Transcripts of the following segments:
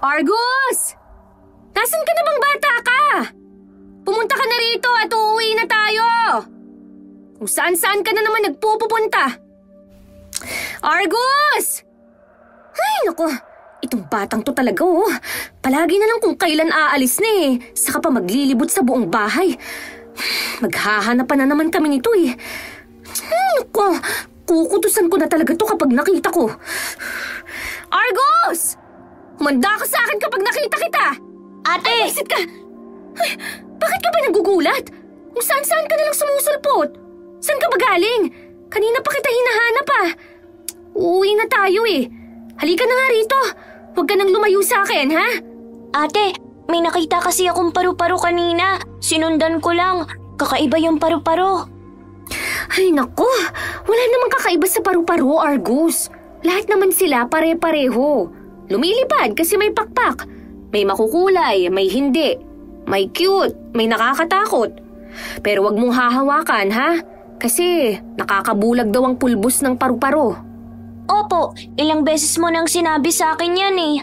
Argus! Nasaan ka na bang bata ka? Pumunta ka na rito at uuwi na tayo! Kung saan-saan ka na naman nagpupunta. Argus! Ay, naku. Itong batang to talaga oh. Palagi na lang kung kailan aalis na eh. Saka pa maglilibot sa buong bahay. Maghahanapan na naman kami nito eh. Ay, naku. Kukutusan ko na talaga to kapag nakita ko. Argus! Humanda ka sa akin kapag nakita kita! Ate! Ay, exit ka! Ay, bakit ka ba nagugulat? Kung saan-saan ka nalang sumusulpot? Saan ka ba galing? Kanina pa kita hinahanap ah. Uuwi na tayo eh. Halika na nga rito. Huwag ka nang lumayo sa akin, ha? Ate, may nakita kasi akong paru-paro kanina. Sinundan ko lang. Kakaiba yung paru-paro. Ay naku, wala namang kakaiba sa paru-paro, Argus. Lahat naman sila pare-pareho. Lumilipad kasi may pakpak. May makukulay, may hindi. May cute, may nakakatakot. Pero wag mong hahawakan, ha? Kasi nakakabulag daw ang pulbos ng paru-paro. Opo, ilang beses mo nang sinabi sa akin yan eh.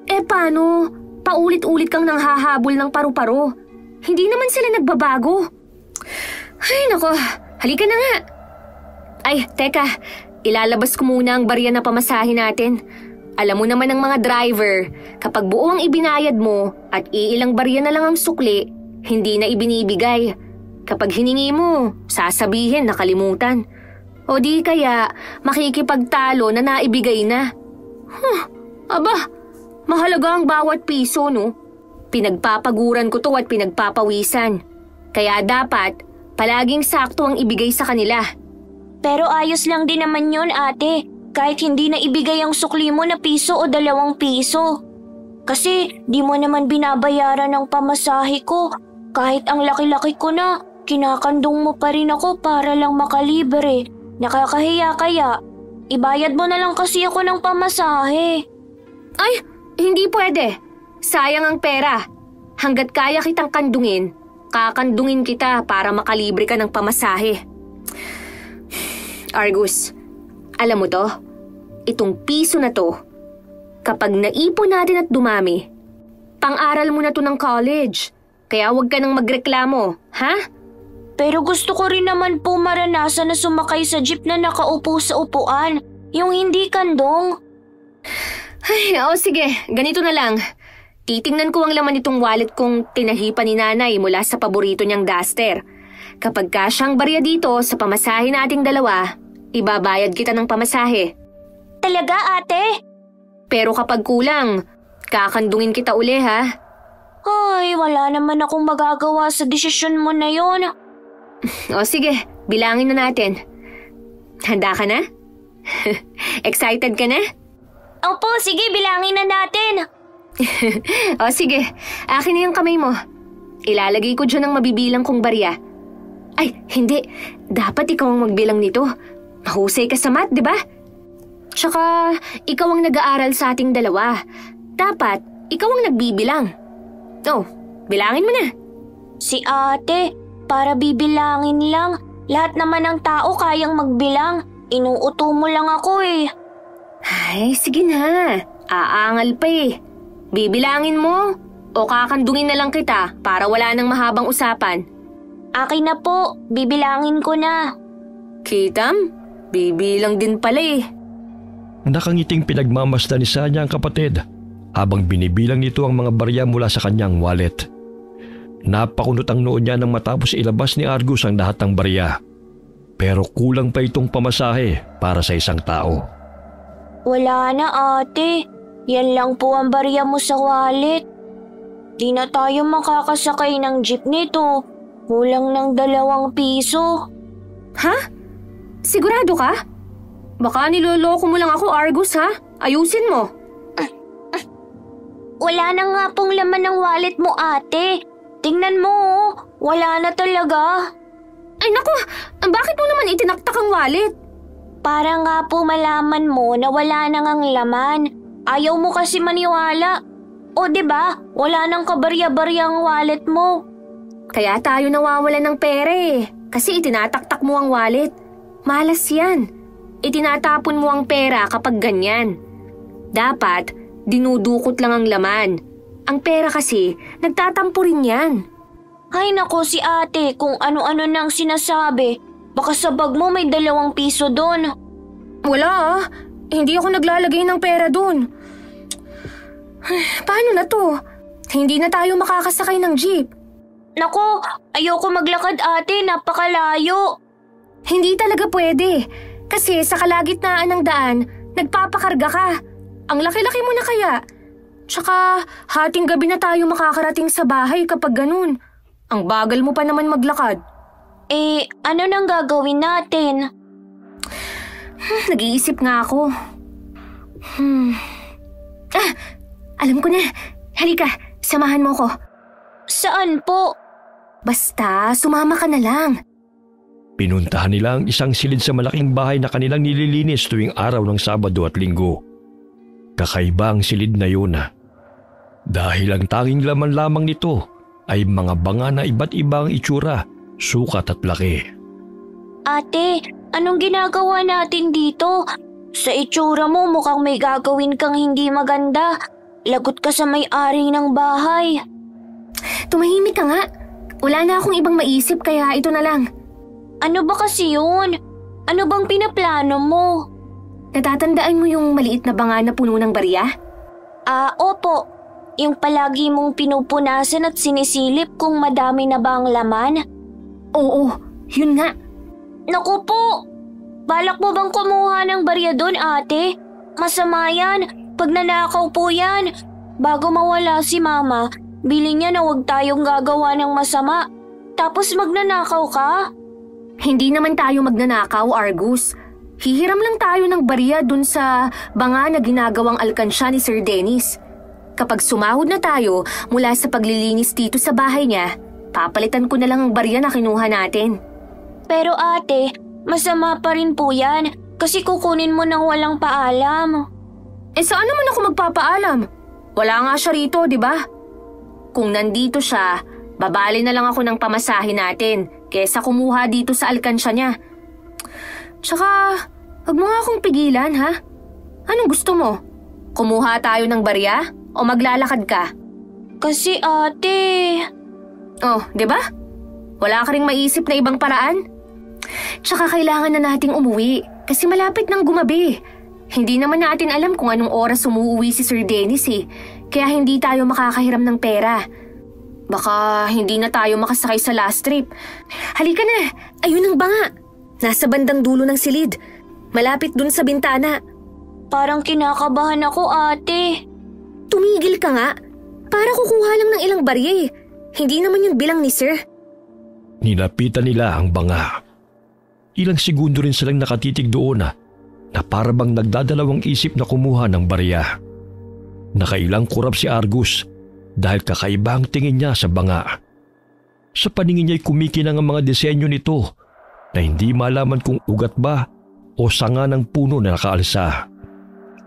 Eh paano? Paulit-ulit kang nanghahabol ng paru-paro. Hindi naman sila nagbabago. Ay nako, halika na nga. Ay, teka. Ilalabas ko muna ang barya na pamasahe natin. Alam mo naman ng mga driver, kapag buo ang ibinayad mo at iilang barya na lang ang sukli, hindi na ibinibigay. Kapag hiningi mo, sasabihin nakalimutan. O di kaya makikipagtalo na naibigay na. Aba, mahalaga ang bawat piso no? Pinagpapaguran ko to at pinagpapawisan. Kaya dapat palaging sakto ang ibigay sa kanila. Pero ayos lang din naman yun, ate. Kahit hindi na ibigay ang sukli mo na piso o 2 piso. Kasi di mo naman binabayaran ng pamasahe ko. Kahit ang laki-laki ko na, kinakandong mo pa rin ako para lang makalibre. Nakakahiya kaya. Ibayad mo na lang kasi ako ng pamasahe. Ay, hindi pwede. Sayang ang pera. Hanggat kaya kitang kandungin, kakandungin kita para makalibre ka ng pamasahe. Argus, alam mo to? Itong piso na to, kapag naipon natin at dumami, pang-aral mo na to ng college. Kaya huwag ka nang magreklamo, ha? Pero gusto ko rin naman po maranasan na sumakay sa jeep na nakaupo sa upuan. Yung hindi kandong. Ay, sige. Ganito na lang. Titingnan ko ang laman nitong wallet kong tinahipan ni nanay mula sa paborito niyang duster. Kapag kasyang barya dito sa pamasahe nating dalawa, ibabayad kita ng pamasahe. Talaga, ate? Pero kapag kulang, kakandungin kita uli, ha? Ay, wala naman akong magagawa sa desisyon mo na yon. O sige, bilangin na natin. Handa ka na? Excited ka na? Opo, sige, bilangin na natin. O sige, akin na yung kamay mo. Ilalagay ko dyan ang mabibilang kong barya. Ay, hindi. Dapat ikaw ang magbilang nito. Mahusay ka sa math, di ba? Tsaka, ikaw ang nag-aaral sa ating dalawa. Dapat, ikaw ang nagbibilang. Oh, bilangin mo na. Si ate, para bibilangin lang. Lahat naman ng tao kayang magbilang. Inuuto mo lang ako eh. Ay, sige na. Aangal pa eh. Bibilangin mo o kakandungin na lang kita para wala nang mahabang usapan. Akin na po, bibilangin ko na. Kitam, bibilang din pala eh. Nakangiting pinagmamasdan ni Sanya ang kapatid habang binibilang nito ang mga barya mula sa kanyang wallet. Napakunot ang noo niya nang matapos ilabas ni Argus ang lahat ng barya. Pero kulang pa itong pamasahe para sa isang tao. Wala na ate, yan lang po ang barya mo sa wallet. Di na tayo makakasakay ng jeep nito. Kulang ng 2 piso. Ha? Sigurado ka? Baka niloloko mo lang ako, Argus, ha? Ayusin mo. Wala na nga pong laman ng wallet mo, ate. Tingnan mo, oh. Wala na talaga. Ay naku, bakit mo naman itinaktak ang wallet? Para nga po malaman mo na wala na ngang laman. Ayaw mo kasi maniwala. O 'di ba? Wala nang kabarya-barya ang wallet mo. Kaya tayo nawawalan ng pera eh. Kasi itinataktak mo ang wallet. Malas yan. Itinatapon mo ang pera kapag ganyan. Dapat, dinudukot lang ang laman. Ang pera kasi, nagtatampo rin yan. Ay nako si ate, kung ano-ano nang sinasabi. Baka sa bag mo may 2 piso doon. Wala ah. Hindi ako naglalagay ng pera doon. Paano na to? Hindi na tayo makakasakay ng jeep. Nako, ayoko maglakad ate, napakalayo. Hindi talaga pwede. Kasi sa kalagitnaan ng daan, nagpapakarga ka. Ang laki-laki mo na kaya. Tsaka hating gabi na tayo makakarating sa bahay kapag ganun. Ang bagal mo pa naman maglakad. Ano nang gagawin natin? Nag-iisip nga ako. Alam ko na. Halika, samahan mo ko. Saan po? Basta, sumama ka na lang. Pinuntahan nila ang isang silid sa malaking bahay na kanilang nililinis tuwing araw ng Sabado at Linggo. Kakaiba ang silid na yun. Dahil ang tanging laman lamang nito ay mga banga na iba't ibang itsura, sukat at laki. Ate, anong ginagawa natin dito? Sa itsura mo mukhang may gagawin kang hindi maganda. Lagot ka sa may-ari ng bahay. Tumahimik ka nga. Wala na akong ibang maisip kaya ito na lang. Ano ba kasi yun? Ano bang pinaplano mo? Natatandaan mo yung maliit na banga na puno ng barya? Opo. Yung palagi mong pinupunasan at sinisilip kung madami na ba ang laman? Oo, yun nga. Naku po! Balak mo bang kumuha ng barya doon, ate? Masama yan. Pag nanakaw po yan. Bago mawala si mama, bilin niya na huwag tayong gagawa ng masama. Tapos magnanakaw ka? Hindi naman tayo magnanakaw, Argus. Hihiram lang tayo ng barya dun sa banga na ginagawang alkansya ni Sir Dennis. Kapag sumahod na tayo mula sa paglilinis dito sa bahay niya, papalitan ko na lang ang barya na kinuha natin. Pero ate, masama pa rin po yan kasi kukunin mo nang walang paalam. Saan naman ako magpapaalam? Wala nga siya rito, di ba? Kung nandito siya, babali na lang ako ng pamasahe natin kesa kumuha dito sa alkansya niya. Tsaka, wag mo nga akong pigilan, ha? Anong gusto mo? Kumuha tayo ng barya o maglalakad ka? Kasi ate... Oh, di ba? Wala ka ring maisip na ibang paraan? Tsaka kailangan na nating umuwi kasi malapit nang gumabi. Hindi naman natin alam kung anong oras umuwi si Sir Dennis kaya hindi tayo makakahiram ng pera. Baka hindi na tayo makasakay sa last trip. Halika na, ayun ang banga. Nasa bandang dulo ng silid. Malapit dun sa bintana. Parang kinakabahan ako, ate. Tumigil ka nga. Para kukuha lang ng ilang barya. Hindi naman yung bilang ni Sir. Nilapitan nila ang banga. Ilang segundo rin silang nakatitig doon na para bang nagdadalawang isip na kumuha ng barya. Nakailang kurap si Argus dahil kakaiba ang tingin niya sa banga. Sa paningin niya'y kumikinang ang mga disenyo nito na hindi malaman kung ugat ba o sanga ng puno na nakaalsa.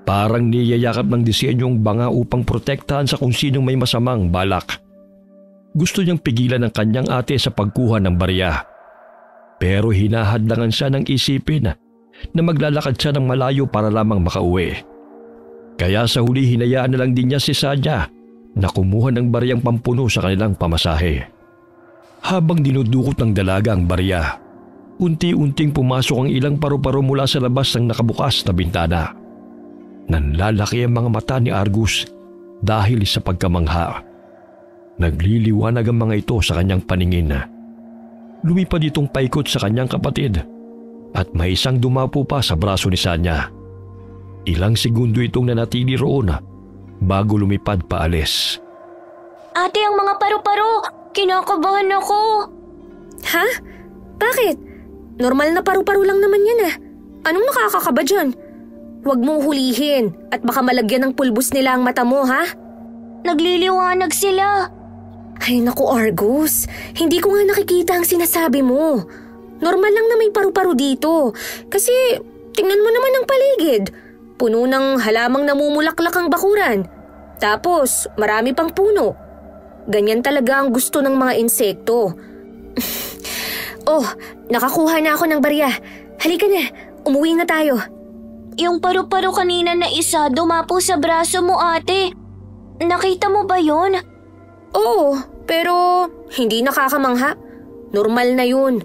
Parang niyayakap ng disenyong banga upang protektahan sa kung sinong may masamang balak. Gusto niyang pigilan ang kanyang ate sa pagkuha ng barya. Pero hinahadlangan siya ng isipin na maglalakad siya ng malayo para lamang makauwi. Kaya sa huli hinayaan na lang din niya si Sanya na kumuha ng baryang pampuno sa kanilang pamasahe. Habang dinudukot ng dalaga ang barya, unti-unting pumasok ang ilang paru-paro mula sa labas ng nakabukas na bintana. Nanlalaki ang mga mata ni Argus dahil sa pagkamangha. Nagliliwanag ang mga ito sa kanyang paningin. Lumipad itong paikot sa kanyang kapatid at may isang dumapo pa sa braso ni Sanya. Ilang segundo itong nanatili roon bago lumipad paalis. Ate, ang mga paru-paro! Kinakabahan ako! Ha? Bakit? Normal na paru-paro lang naman yan Anong nakakakaba dyan? Huwag mong hulihin at baka malagyan ng pulbos nila ang mata mo, ha? Nagliliwanag sila. Ay naku, Argus. Hindi ko nga nakikita ang sinasabi mo. Normal lang na may paru-paro dito. Kasi tingnan mo naman ang paligid. Puno ng halamang namumulaklak ang bakuran. Tapos marami pang puno. Ganyan talaga ang gusto ng mga insekto. Oh, nakakuha na ako ng barya. Halika na, umuwi na tayo. Yung paru-paro kanina na isa dumapo sa braso mo, ate. Nakita mo ba yun? Oo, pero hindi nakakamangha. Normal na yun.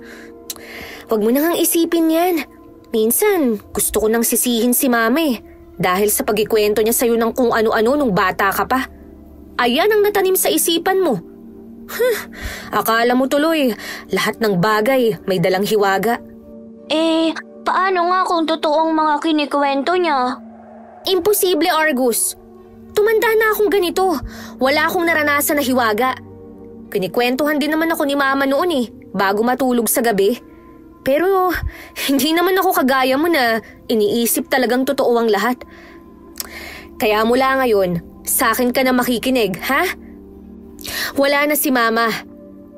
Huwag mo nang isipin yan. Minsan, gusto ko nang sisihin si mama dahil sa pagkikwento niya sa'yo ng kung ano-ano nung bata ka pa. Ayan ang natanim sa isipan mo. Akala mo tuloy, lahat ng bagay may dalang hiwaga. Paano nga kung totoong mga kinikwento niya? Imposible, Argus. Tumanda na akong ganito. Wala akong naranasan na hiwaga. Kinikwentuhan din naman ako ni mama noon bago matulog sa gabi. Pero hindi naman ako kagaya mo na iniisip talagang totoo ang lahat. Kaya mula ngayon, sa akin ka na makikinig, ha? Wala na si mama.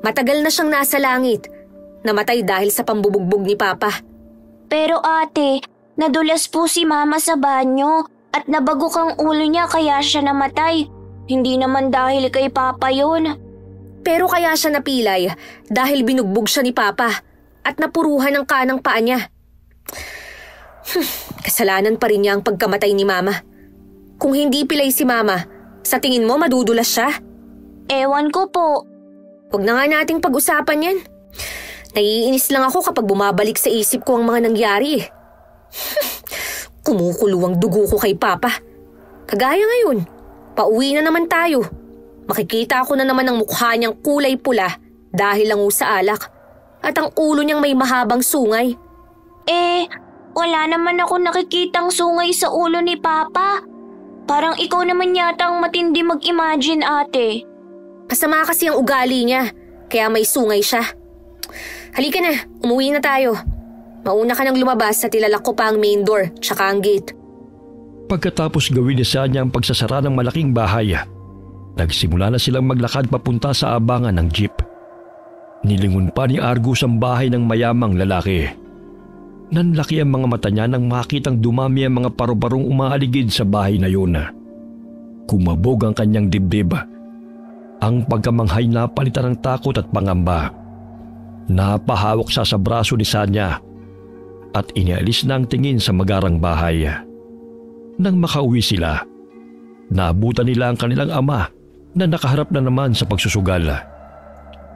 Matagal na siyang nasa langit. Namatay dahil sa pambubugbog ni papa. Pero ate, nadulas po si mama sa banyo at nabagok ang ulo niya kaya siya namatay. Hindi naman dahil kay papa yun. Pero kaya siya napilay dahil binugbog siya ni papa at napuruhan ang kanang paa niya. Kasalanan pa rin niya ang pagkamatay ni mama. Kung hindi pilay si mama, sa tingin mo madudulas siya? Ewan ko po. Huwag na nga nating pag-usapan yan. Naiinis lang ako kapag bumabalik sa isip ko ang mga nangyari. Kumukulo ang dugo ko kay papa. Kagaya ngayon, pauwi na naman tayo. Makikita ko na naman ang mukha niyang kulay pula dahil lang sa alak. At ang ulo niyang may mahabang sungay. Wala naman ako nakikitang sungay sa ulo ni papa. Parang ikaw naman yata ang matindi mag-imagine, ate. Masama kasi ang ugali niya, kaya may sungay siya. Halika na, umuwi na tayo. Mauna ka nang lumabas at ilalak ko pa ang main door tsaka ang gate. Pagkatapos gawin ni Sanya ang pagsasara ng malaking bahay, nagsimula na silang maglakad papunta sa abangan ng jeep. Nilingon pa ni Argus ang bahay ng mayamang lalaki. Nanlaki ang mga mata niya nang makitang dumami ang mga paru-parong umaaligid sa bahay na yun. Kumabog ang kanyang dibdib. Ang pagkamanghay na palitan ng takot at pangamba. Napahawak siya sa braso ni Sanya at inialis na ang tingin sa magarang bahay. Nang makauwi sila, naabutan nila ang kanilang ama na nakaharap na naman sa pagsusugal.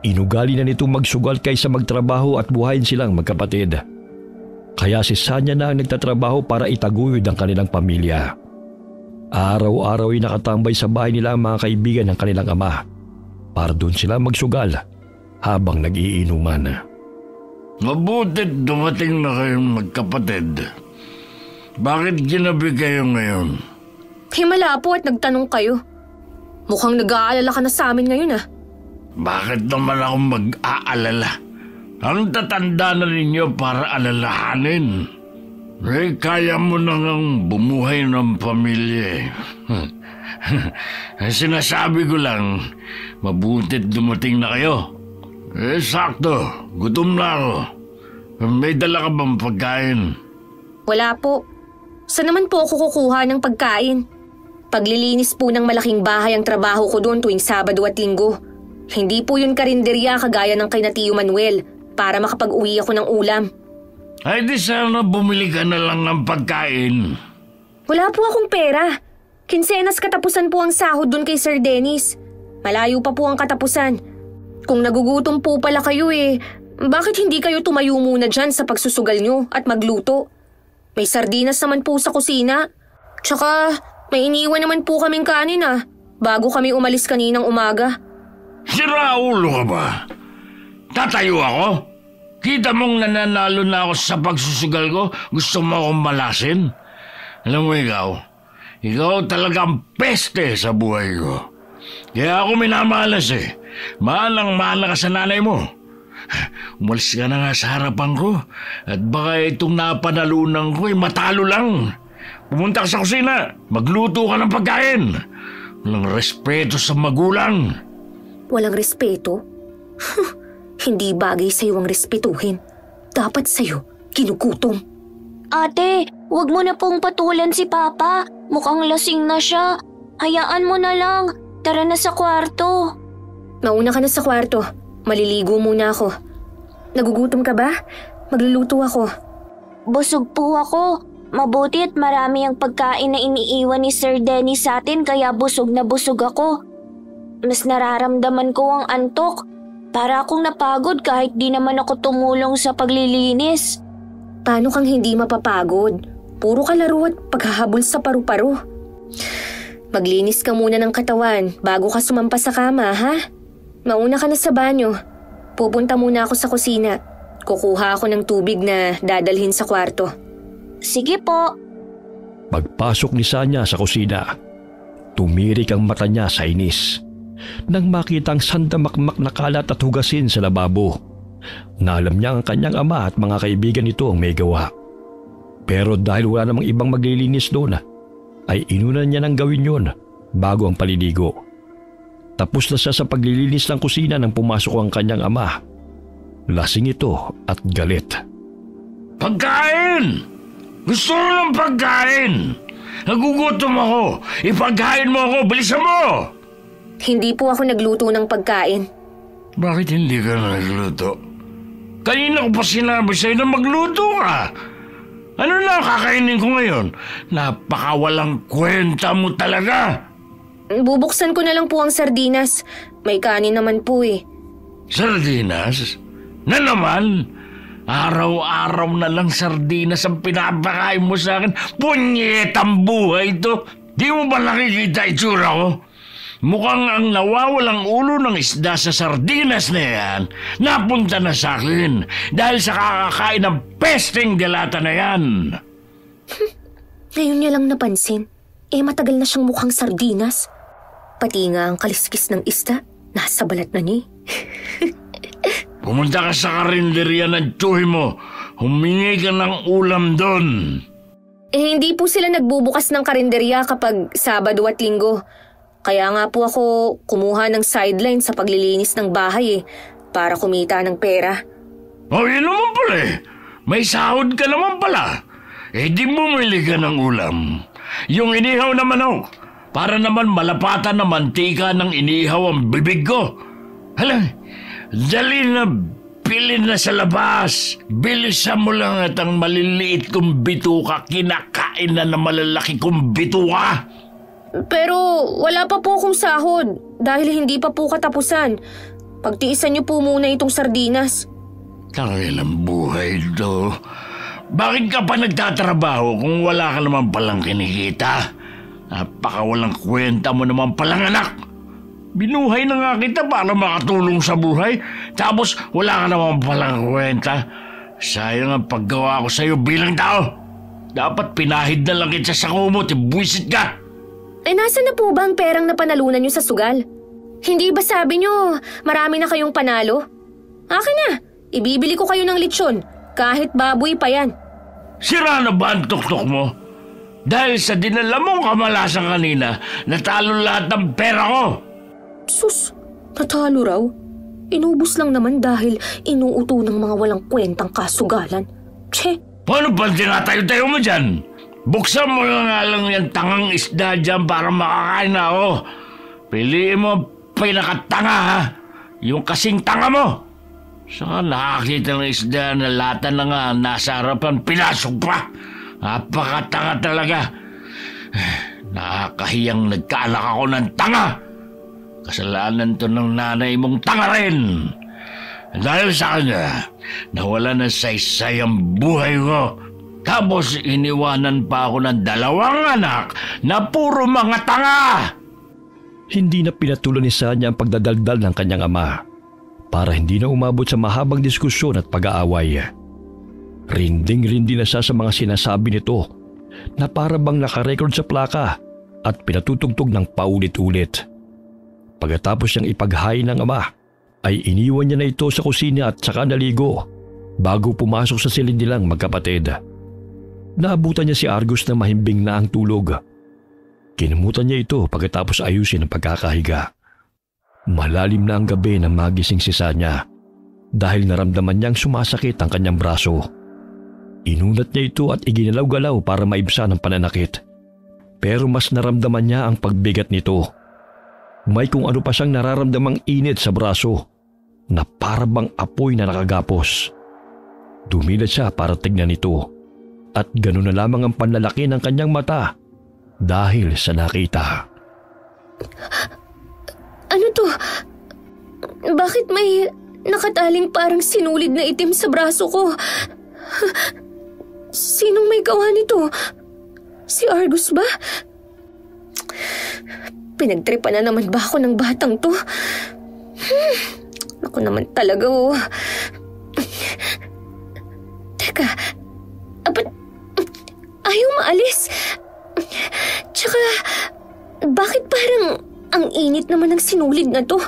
Inugali na nito magsugal kaysa magtrabaho at buhayin silang magkapatid. Kaya si Sanya na ang nagtatrabaho para itaguyod ang kanilang pamilya. Araw-araw ay nakatambay sa bahay nila ang mga kaibigan ng kanilang ama para doon sila magsugal habang nag-iinuman. Mabutit dumating na kayong magkapatid. Bakit ginabi kayo ngayon? Himala po at nagtanong kayo. Mukhang nag-aalala ka na sa amin ngayon Bakit naman ako mag-aalala? Ang tatanda na ninyo para alalahanin. Kaya mo nang bumuhay ng pamilya. Sinasabi ko lang, mabutit dumating na kayo. Sakto, gutom na ako. May dala ka bang pagkain? Wala po. Saan naman po ako kukuha ng pagkain? Paglilinis po ng malaking bahay ang trabaho ko doon tuwing Sabado at Linggo. Hindi po yun karinderya kagaya ng kay na Tio Manuel para makapag-uwi ako ng ulam. Ay di sana bumili ka na lang ng pagkain. Wala po akong pera. Kinsenas katapusan po ang sahod doon kay Sir Dennis. Malayo pa po ang katapusan. Kung nagugutom po pala kayo bakit hindi kayo tumayo muna dyan sa pagsusugal nyo at magluto? May sardinas naman po sa kusina. Tsaka may iniwan naman po kaming kanin bago kami umalis kaninang umaga. Sira ulo ka ba? Tatayo ako? Kita mong nananalo na ako sa pagsusugal ko? Gusto mo akong malasin? Alam mo ikaw talagang peste sa buhay ko. Kaya ako minamalas Malang-mala ka sa nanay mo. Umalis ka na nga sa harapan ko at baka itong napanalunan ko matalo lang. Pumunta ka sa kusina, magluto ka ng pagkain. Walang respeto sa magulang. Walang respeto? Hindi bagay sa'yo ang respetuhin. Dapat sa'yo, kinukutom. Ate, wag mo na pong patulan si Papa. Mukhang lasing na siya. Hayaan mo na lang. Tara na sa kwarto. Mauna ka na sa kwarto. Maliligo muna ako. Nagugutom ka ba? Magluluto ako. Busog po ako. Mabuti at marami ang pagkain na iniiwan ni Sir Dennis sa atin kaya busog na busog ako. Mas nararamdaman ko ang antok. Para akong napagod kahit di naman ako tumulong sa paglilinis. Paano kang hindi mapapagod? Puro kalaro at paghahabol sa paru-paro. Maglinis ka muna ng katawan bago ka sumampa sa kama, ha? Mauna ka na sa banyo. Pupunta muna ako sa kusina. Kukuha ako ng tubig na dadalhin sa kwarto. Sige po. Pagpasok ni Sanya sa kusina, tumirik ang mata niya sa inis. Nang makita ang sandamakmak na kalat at hugasin sa lababo, na alam niya ang kanyang ama at mga kaibigan nito ang may gawa. Pero dahil wala namang ibang maglilinis doon, ay inunan niya nang gawin yon bago ang paliligo. Tapos na siya sa paglilinis ng kusina nang pumasok ang kanyang ama. Lasing ito at galit. Pagkain! Gusto mo ng pagkain! Nagugutom ako! Ipagkain mo ako! Bilisan mo! Hindi po ako nagluto ng pagkain. Bakit hindi ka nagluto? Kanina ko pa sinabi sa'yo na magluto ka! Ano na ang kakainin ko ngayon? Napakawalang kwenta mo talaga! Bubuksan ko na lang po ang sardinas. May kanin naman po eh. Sardinas? Na naman? Araw-araw na lang sardinas ang pinapakain mo sa akin. Punyetang buhay ito. Di mo ba nakikita itsura ko? Mukhang ang nawawalang ulo ng isda sa sardinas na yan napunta na sa akin dahil sa kakakain ng pesteng delata na yan. Ngayon niya lang napansin. Matagal na siyang mukhang sardinas. Pati nga ang kaliskis ng isda, nasa balat na niya. Pumunta ka sa karinderya ng tsuhi mo. Humingi ka ng ulam doon. Hindi po sila nagbubukas ng karinderya kapag Sabado at Linggo. Kaya nga po ako kumuha ng sideline sa paglilinis ng bahay para kumita ng pera. Yun naman pala eh. May sahod ka naman pala. Di bumili ka ng ulam. Yung inihaw na manok, para naman malapatan na mantika ng inihaw ang bibig ko. Hala, dali na, bilhin na sa labas. Bilisan mo lang at ang maliliit kong bituka kinakain na malalaki kong bituka. Pero wala pa po akong sahod dahil hindi pa po katapusan. Pagtiisan niyo po muna itong sardinas. Tangilang buhay ito. Bakit ka pa nagtatrabaho kung wala ka naman palang kinikita? Napakawalang kwenta mo naman palang anak. Binuhay na nga kita para makatulong sa buhay. Tapos wala ka naman palang kwenta. Sayang ang paggawa ko sa'yo bilang tao. Dapat pinahid na lang kita sa kumot. Buwisit ka. Nasaan na po ba ang perang napanalunan niyo sa sugal? Hindi ba sabi niyo marami na kayong panalo? Akin na. Ibibili ko kayo ng lechon. Kahit baboy pa yan. Sira na ba ang tuktok mo? Dahil sa dinala mong kamalasan kanina, natalo lahat ng pera ko. Sus, natalo raw? Inubos lang naman dahil inuuto ng mga walang kwentang kasugalan. Tse! Paano ba tinatayo-tayo mo dyan? Buksan mo na nga lang yung tangang isda dyan para makakain na ako. Piliin mo pinakatanga ha. Yung kasing tanga mo. Saka nakakita ng isda na lata na nga nasa harapan, pinasok pa. Napakatanga talaga. Nakakahiyang nagkaalak ako ng tanga. Kasalanan to ng nanay mong tanga rin. Dahil sa kanya, nawala na saysay ang buhay ko. Tapos iniwanan pa ako ng 2 anak na puro mga tanga. Hindi na pinatulan ni Sanya ang pagdadaldal ng kanyang ama para hindi na umabot sa mahabang diskusyon at pag-aaway. Rinding-rindi na siya sa mga sinasabi nito na para bang nakarecord sa plaka at pinatutugtog ng paulit-ulit. Pagkatapos niyang ipaghain ng ama, ay iniwan niya na ito sa kusina at saka naligo bago pumasok sa silid nilang magkapatid. Naabutan niya si Argus na mahimbing na ang tulog. Kinamutan niya ito pagkatapos ayusin ang pagkakahiga. Malalim na ang gabi nang magising si Sanya dahil naramdaman niyang sumasakit ang kanyang braso. Inunat niya ito at iginalaw-galaw para maibsan ang pananakit. Pero mas naramdaman niya ang pagbigat nito. May kung ano pa siyang nararamdamang init sa braso na parabang apoy na nakagapos. Dumilat siya para tignan ito. At gano'n na lamang ang panlalaki ng kanyang mata dahil sa nakita. Ano to? Bakit may nakataling parang sinulid na itim sa braso ko? Sinong may gawa nito? Si Argus ba? Pinagtripan na naman ba ako ng batang to? Ako naman talaga, oh. Teka, ba't ayaw maalis? Tsaka, bakit parang ang init naman ng sinulid na to?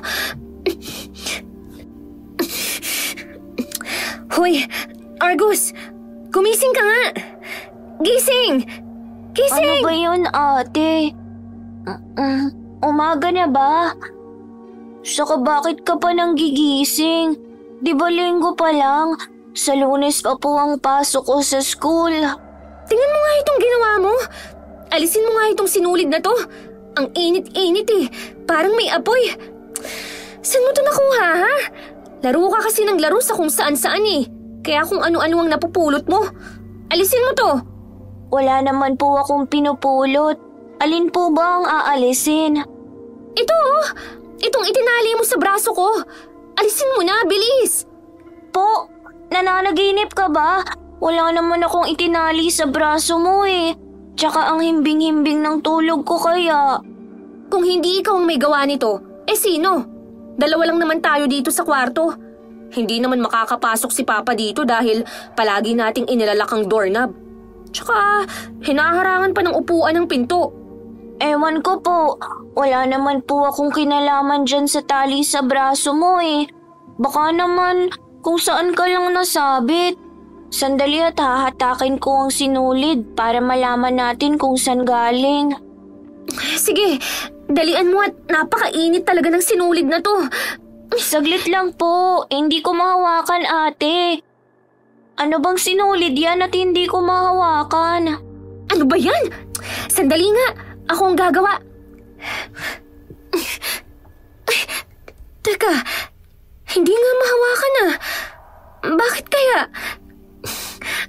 Hoy, Argus! Gumising ka nga! Gising! Gising! Ano ba yun, ate? Umaga na ba? Saka bakit ka pa nang gigising? Di ba linggo pa lang? Sa Lunes pa po ang pasok ko sa school. Tingnan mo nga itong ginawa mo. Alisin mo nga itong sinulid na to. Ang init-init eh. Parang may apoy. Saan mo to nakuha, ha? Laro ka kasi ng laro sa kung saan-saan eh. Kaya kung ano-ano ang napupulot mo. Alisin mo to. Wala naman po akong pinupulot. Alin po ba ang aalisin? Ito oh. Itong itinali mo sa braso ko. Alisin mo na, bilis. Po, nananaginip ka ba? Wala naman akong itinali sa braso mo eh. Tsaka ang himbing-himbing ng tulog ko kaya. Kung hindi ikaw ang may gawa nito, eh sino? Dalawa lang naman tayo dito sa kwarto. Hindi naman makakapasok si Papa dito dahil palagi nating inilalak ang doorknob. Tsaka hinaharangan pa ng upuan ng pinto. Ewan ko po, wala naman po akong kinalaman dyan sa tali sa braso mo eh. Baka naman kung saan ka lang nasabit. Sandali at hahatakin ko ang sinulid para malaman natin kung saan galing. Sige, dalian mo at napakainit talaga ng sinulid na to. Saglit lang po, hindi ko mahawakan ate. Ano bang sinulid yan at hindi ko mahawakan? Ano ba yan? Sandali nga, ako ang gagawa. Ay, teka, hindi nga mahawakan ah. Bakit kaya?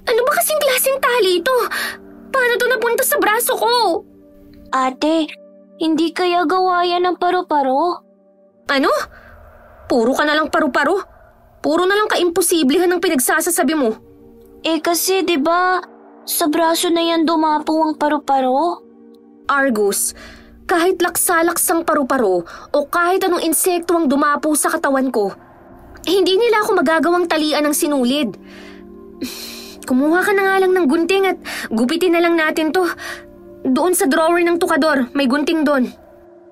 Ano ba kasing klaseng tali ito? Paano to napunta sa braso ko? Ate, hindi kaya gawa yan ng paru-paro? Ano? Puro ka na lang paru-paro? Puro na lang ka-imposiblihan ang pinagsasasabi mo. Eh kasi 'di ba sa braso na yan dumapo ang paru-paro? Argus, kahit laksa-laksang paru-paro o kahit anong insekto ang dumapo sa katawan ko, hindi nila ako magagawang talian ng sinulid. Kumuha ka na nga lang ng gunting at gupitin na lang natin to. Doon sa drawer ng tukador, may gunting doon.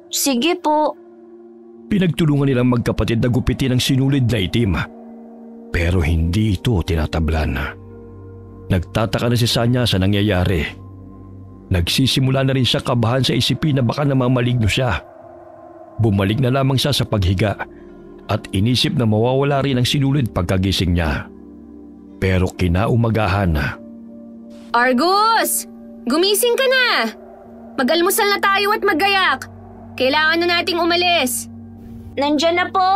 Sige po. Pinagtulungan nilang magkapatid na gupitin ang sinulid na itim. Pero hindi ito tinatablan. Nagtataka na si Sanya sa nangyayari. Nagsisimula na rin siya kabahan sa isipin na baka namamaligno siya. Bumalik na lamang siya sa paghiga at inisip na mawawala rin ang sinulid pagkagising niya. Pero kinaumagahan. Argus! Gumising ka na! Mag-almusal na tayo at maggayak. Kailangan na nating umalis. Nandyan na po!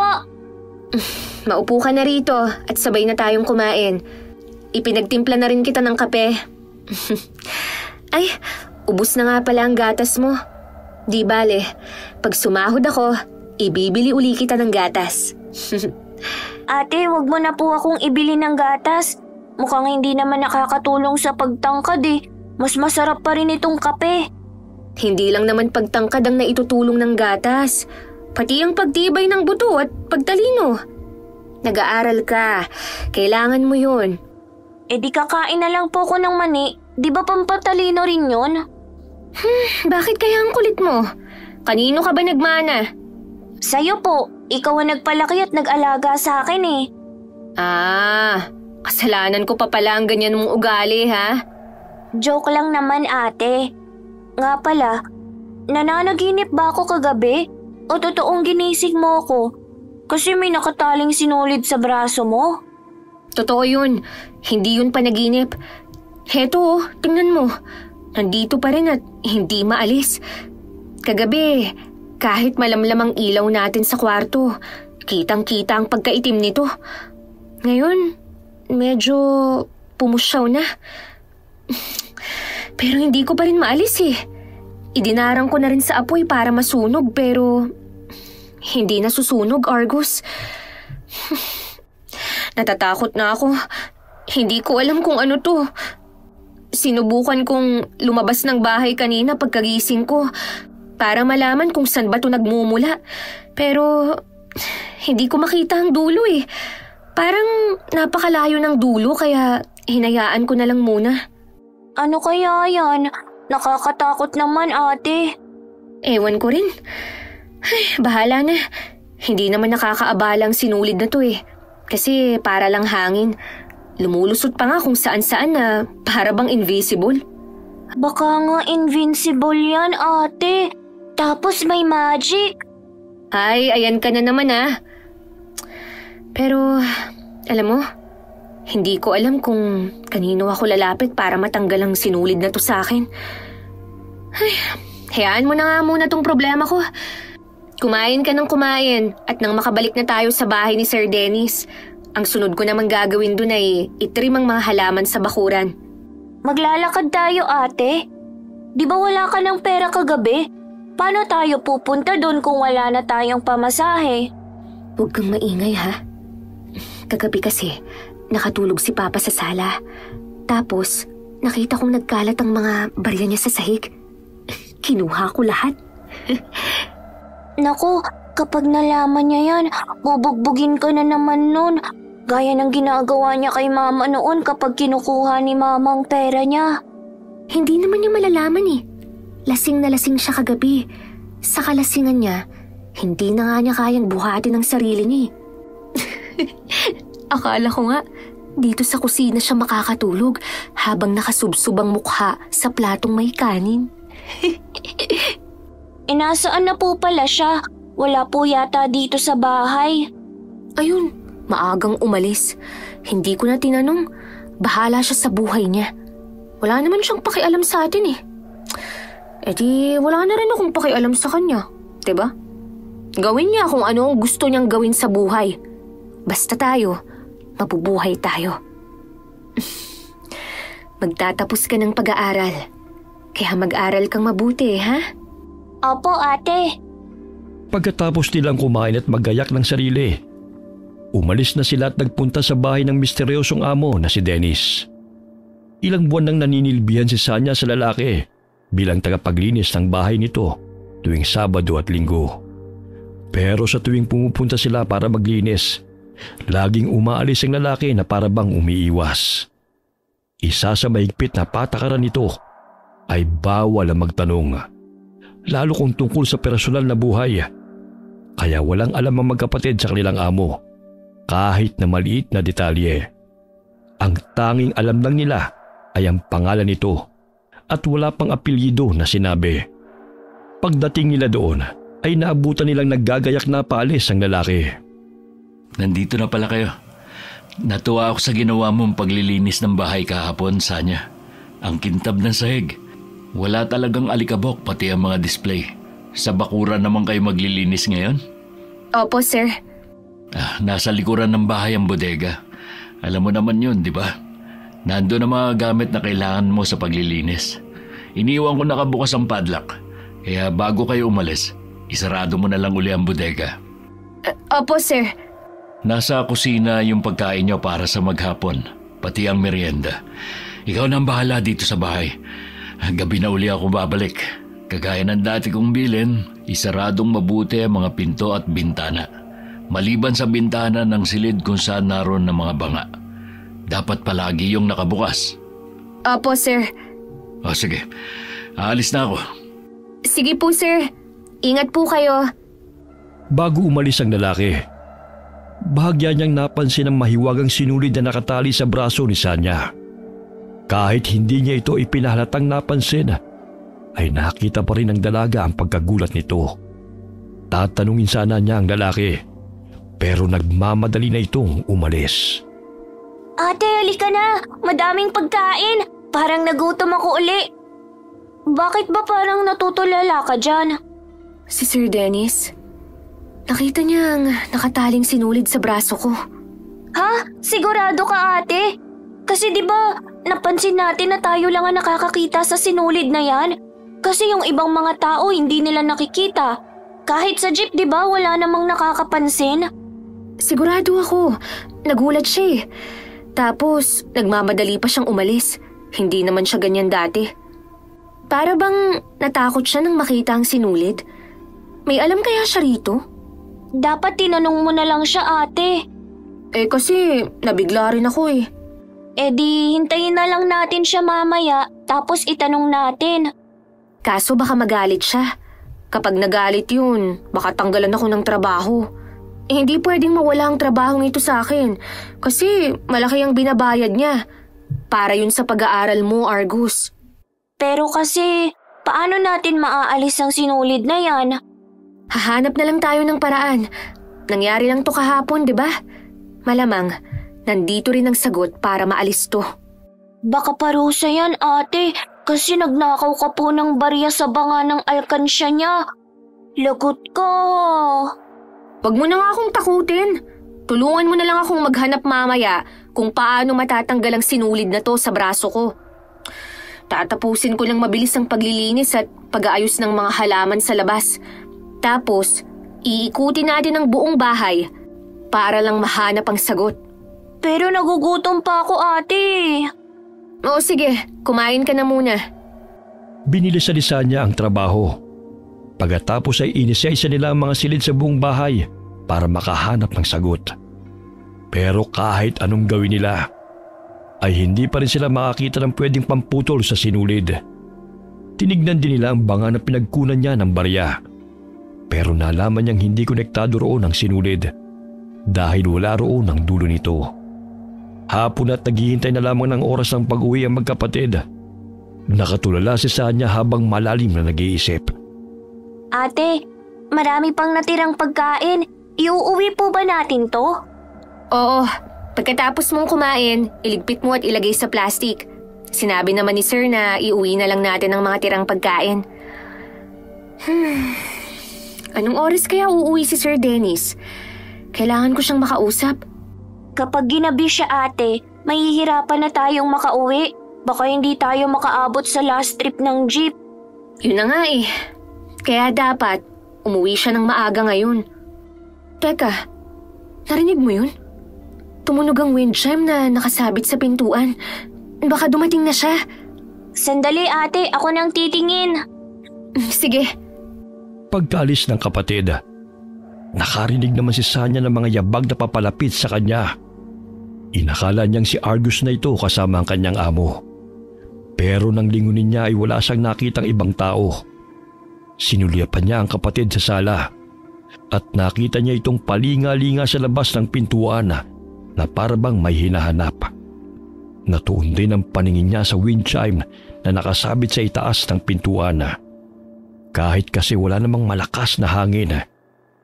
Maupo ka na rito at sabay na tayong kumain. Ipinagtimpla na rin kita ng kape. Ay, ubos na nga pala ang gatas mo. Di bale, pag sumahod ako, ibibili uli kita ng gatas. Ate, wag mo na po akong ibili ng gatas. Mukhang hindi naman nakakatulong sa pagtangkad eh. Mas masarap pa rin itong kape. Hindi lang naman pagtangkad ang naitutulong ng gatas. Pati ang pagtibay ng buto at pagtalino. Nag-aaral ka. Kailangan mo yun. Eh di kakain na lang po ko ng mani. Di ba pampatalino rin yun? Bakit kaya ang kulit mo? Kanino ka ba nagmana? Sa'yo po. Ikaw ang nagpalaki at nag-alaga sa akin eh. Kasalanan ko pa pala ang ganyan mong ugali ha? Joke lang naman ate. Nga pala, nananaginip ba ako kagabi? O totoong ginising mo ko? Kasi may nakataling sinulid sa braso mo? Totoo yun. Hindi yun panaginip. Heto, tingnan mo. Nandito pa rin at hindi maalis. Kagabi, kahit malamlam ang ilaw natin sa kwarto, kitang-kita ang pagkaitim nito. Ngayon, medyo pumusyaw na. Pero hindi ko pa rin maalis eh. Idinarang ko na rin sa apoy para masunog pero hindi nasusunog, Argus. Natatakot na ako. Hindi ko alam kung ano to. Sinubukan kong lumabas ng bahay kanina pagkagising ko para malaman kung saan ba to nagmumula. Pero hindi ko makita ang dulo eh. Parang napakalayo ng dulo kaya hinayaan ko na lang muna. Ano kaya yan? Nakakatakot naman, ate. Ewan ko rin. Ay, bahala na. Hindi naman nakakaabalang sinulid na to eh. Kasi para lang hangin. Lumulusot pa nga kung saan-saan na para bang invisible. Baka nga invincible yan, ate. Tapos may magic. Ay, ayan ka na naman ah. Pero, alam mo, hindi ko alam kung kanino ako lalapit para matanggal ang sinulid na to sa akin. Ay, hayaan mo na nga muna tong problema ko. Kumain ka ng kumain at nang makabalik na tayo sa bahay ni Sir Dennis, ang sunod ko namang gagawin dun ay itrim ang mga halaman sa bakuran. Maglalakad tayo, ate. Di ba wala ka ng pera kagabi? Paano tayo pupunta dun kung wala na tayong pamasahe? Huwag kang maingay ha. Kagabi kasi, nakatulog si Papa sa sala. Tapos, nakita kong nagkalat ang mga barya niya sa sahig. Kinuha ko lahat. Naku, kapag nalaman niya yan, bubugbugin ka na naman nun. Gaya ng ginagawa niya kay mama noon kapag kinukuha ni mama ang pera niya. Hindi naman niya malalaman eh. Lasing na lasing siya kagabi. Sa kalasingan niya, hindi na nga niya kayang buhatin ang sarili niya. Akala ko nga, dito sa kusina siya makakatulog habang nakasubsob ang mukha sa platong may kanin. Nasaan na po pala siya? Wala po yata dito sa bahay. Ayun, maagang umalis. Hindi ko na tinanong. Bahala siya sa buhay niya. Wala naman siyang pakialam sa atin eh. E di wala na rin akong pakialam sa kanya. Diba? Gawin niya kung ano ang gusto niyang gawin sa buhay. Basta tayo, mabubuhay tayo. Magtatapos ka ng pag-aaral. Kaya mag-aral kang mabuti, ha? Opo, ate. Pagkatapos nilang kumain at magayak ng sarili, umalis na sila at nagpunta sa bahay ng misteryosong amo na si Dennis. Ilang buwan nang naninilbihan si Sanya sa lalaki bilang tagapaglinis ng bahay nito tuwing Sabado at Linggo. Pero sa tuwing pumupunta sila para maglinis, laging umaalis ang lalaki na para bang umiiwas. Isa sa mahigpit na patakaran nito ay bawal ang magtanong, lalo kung tungkol sa personal na buhay. Kaya walang alam ang magkapatid sa kanilang amo, kahit na maliit na detalye. Ang tanging alam lang nila ay ang pangalan nito at wala pang apelyido na sinabi. Pagdating nila doon ay naabutan nilang naggagayak na paalis ang lalaki. Nandito na pala kayo. Natuwa ako sa ginawa mong paglilinis ng bahay kahapon, Sanya. Ang kintab ng sahig. Wala talagang alikabok pati ang mga display. Sa bakuran naman kayo maglilinis ngayon? Opo, sir. Nasa likuran ng bahay ang bodega. Alam mo naman yun, di ba? Nandun ang mga gamit na kailangan mo sa paglilinis. Iniwan ko nakabukas ang padlock. Kaya bago kayo umalis, isarado mo na lang uli ang bodega. Opo, sir. Nasa kusina yung pagkain niyo para sa maghapon, pati ang merienda. Ikaw na ang bahala dito sa bahay. Gabi na uli ako babalik. Kagaya ng dati kong bilin, isaradong mabuti ang mga pinto at bintana. Maliban sa bintana ng silid kung saan naroon ng mga banga. Dapat palagi yung nakabukas. Opo, sir. O sige, aalis na ako. Sige po, sir. Ingat po kayo. Bago umalis ang lalaki, bahagya niyang napansin ang mahiwagang sinulid na nakatali sa braso ni Sanya. Kahit hindi niya ito ipinahalatang napansin, ay nakita pa rin ng dalaga ang pagkagulat nito. Tatanungin sana niya ang lalaki, pero nagmamadali na itong umalis. Ate, halika na. Madaming pagkain. Parang nagutom ako uli. Bakit ba parang natutulala ka dyan? Si Sir Dennis, nakita niya ang nakataling sinulid sa braso ko. Ha? Sigurado ka, ate? Kasi di ba napansin natin na tayo lang ang nakakakita sa sinulid na yan. Kasi yung ibang mga tao hindi nila nakikita. Kahit sa jeep, di ba, wala namang nakakapansin? Sigurado ako. Nagulat siya eh. Tapos, nagmamadali pa siyang umalis. Hindi naman siya ganyan dati. Para bang natakot siya nang makita ang sinulid? May alam kaya siya rito? Dapat tinanong mo na lang siya, ate. Kasi nabigla rin ako eh. Di hintayin na lang natin siya mamaya tapos itanong natin. Kaso baka magalit siya. Kapag nagalit yun, baka tanggalan ako ng trabaho. Hindi pwedeng mawala ang trabahong ito sa akin kasi malaki ang binabayad niya. Para yun sa pag-aaral mo, Argus. Pero kasi, paano natin maaalis ang sinulid na yan? Hahanap na lang tayo ng paraan. Nangyari lang to kahapon, di ba? Malamang, nandito rin ang sagot para maalis to. Baka parusa yan, ate, kasi nagnakaw ka po ng barya sa banga ng alkansya niya. Lagot ka. Wag mo na nga akong takutin. Tulungan mo na lang akong maghanap mamaya kung paano matatanggal ang sinulid na to sa braso ko. Tatapusin ko lang mabilis ang paglilinis at pag-aayos ng mga halaman sa labas. Tapos, iikutin natin ang buong bahay para lang mahanap ang sagot. Pero nagugutom pa ako, ate. Oo sige, kumain ka na muna. Binilisan niya ang trabaho. Pagkatapos ay inisa-isa nila ang mga silid sa buong bahay para makahanap ng sagot. Pero kahit anong gawin nila, ay hindi pa rin sila makakita ng pwedeng pamputol sa sinulid. Tinignan din nila ang banga na pinagkunan niya ng barya. Pero nalaman niyang hindi konektado roon ang sinulid dahil wala roon ang dulo nito. Hapon at naghihintay na lamang ng oras ng pag-uwi ang magkapatid. Nakatulala si Sanya habang malalim na nag-iisip. Ate, marami pang natirang pagkain. Iuuwi po ba natin to? Oo, pagkatapos mong kumain, iligpit mo at ilagay sa plastic. Sinabi naman ni Sir na iuwi na lang natin ang mga tirang pagkain. Anong oras kaya uuwi si Sir Dennis? Kailangan ko siyang makausap. Kapag ginabi siya, ate, mahihirapan na tayong makauwi. Baka hindi tayo makaabot sa last trip ng jeep. Yun na nga eh. Kaya dapat, umuwi siya ng maaga ngayon. Teka, narinig mo yun? Tumunog ang wind chime na nakasabit sa pintuan. Baka dumating na siya. Sandali, ate, ako nang titingin. Sige. Pagkaalis ng kapatid, nakarinig naman si Sanya ng mga yabag na papalapit sa kanya. Inakala niyang si Argus na ito kasama ang kanyang amo. Pero nang lingunin niya ay wala siyang nakitang ibang tao. Sinulyapan niya ang kapatid sa sala at nakita niya itong palinga-linga sa labas ng pintuan na parabang may hinahanap. Natuon din ang paningin niya sa wind chime na nakasabit sa itaas ng pintuan. Kahit kasi wala namang malakas na hangin,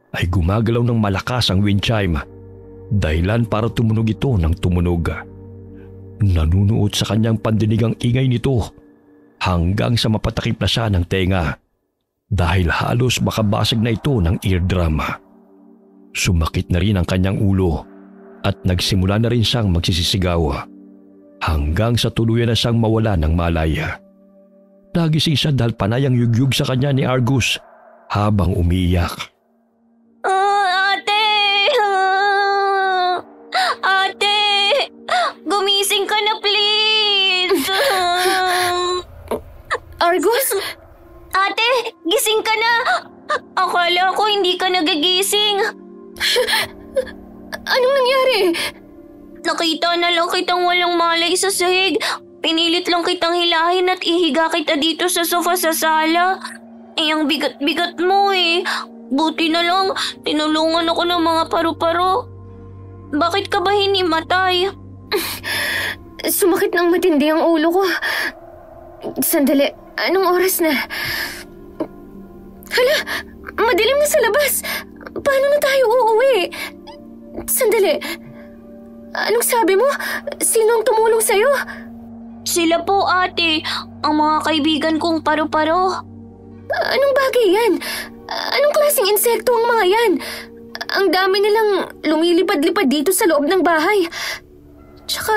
ay gumagalaw ng malakas ang wind chime, dahilan para tumunog ito ng tumunog. Nanunuot sa kanyang pandinig ang ingay nito hanggang sa mapatakip na siya ng tenga dahil halos makabasag na ito ng eardrum. Sumakit na rin ang kanyang ulo at nagsimula na rin siyang magsisisigaw hanggang sa tuluyan na siyang mawala ng malaya. Nagising siya dahil panayang yugyug sa kanya ni Argus habang umiiyak. Ate! Ate! Gumising ka na, please! Argus? Ate! Gising ka na! Akala ko hindi ka nagigising. Anong nangyari? Nakita na lang kitang walang malay sa sahig. Pinilit lang kitang hilahin at ihiga kita dito sa sofa sa sala. Ang bigat-bigat mo eh. Buti na lang, tinulungan ako ng mga paru-paro. Bakit ka ba hinimatay? Sumakit ng matindi ang ulo ko. Sandali, anong oras na? Hala, madilim na sa labas. Paano na tayo uuwi? Sandali, anong sabi mo? Sino ang tumulong sa'yo? Sila po, ate. Ang mga kaibigan kong paru-paro. Anong bagay yan? Anong klaseng insekto ang mga yan? Ang dami nilang lumilipad-lipad dito sa loob ng bahay. Tsaka,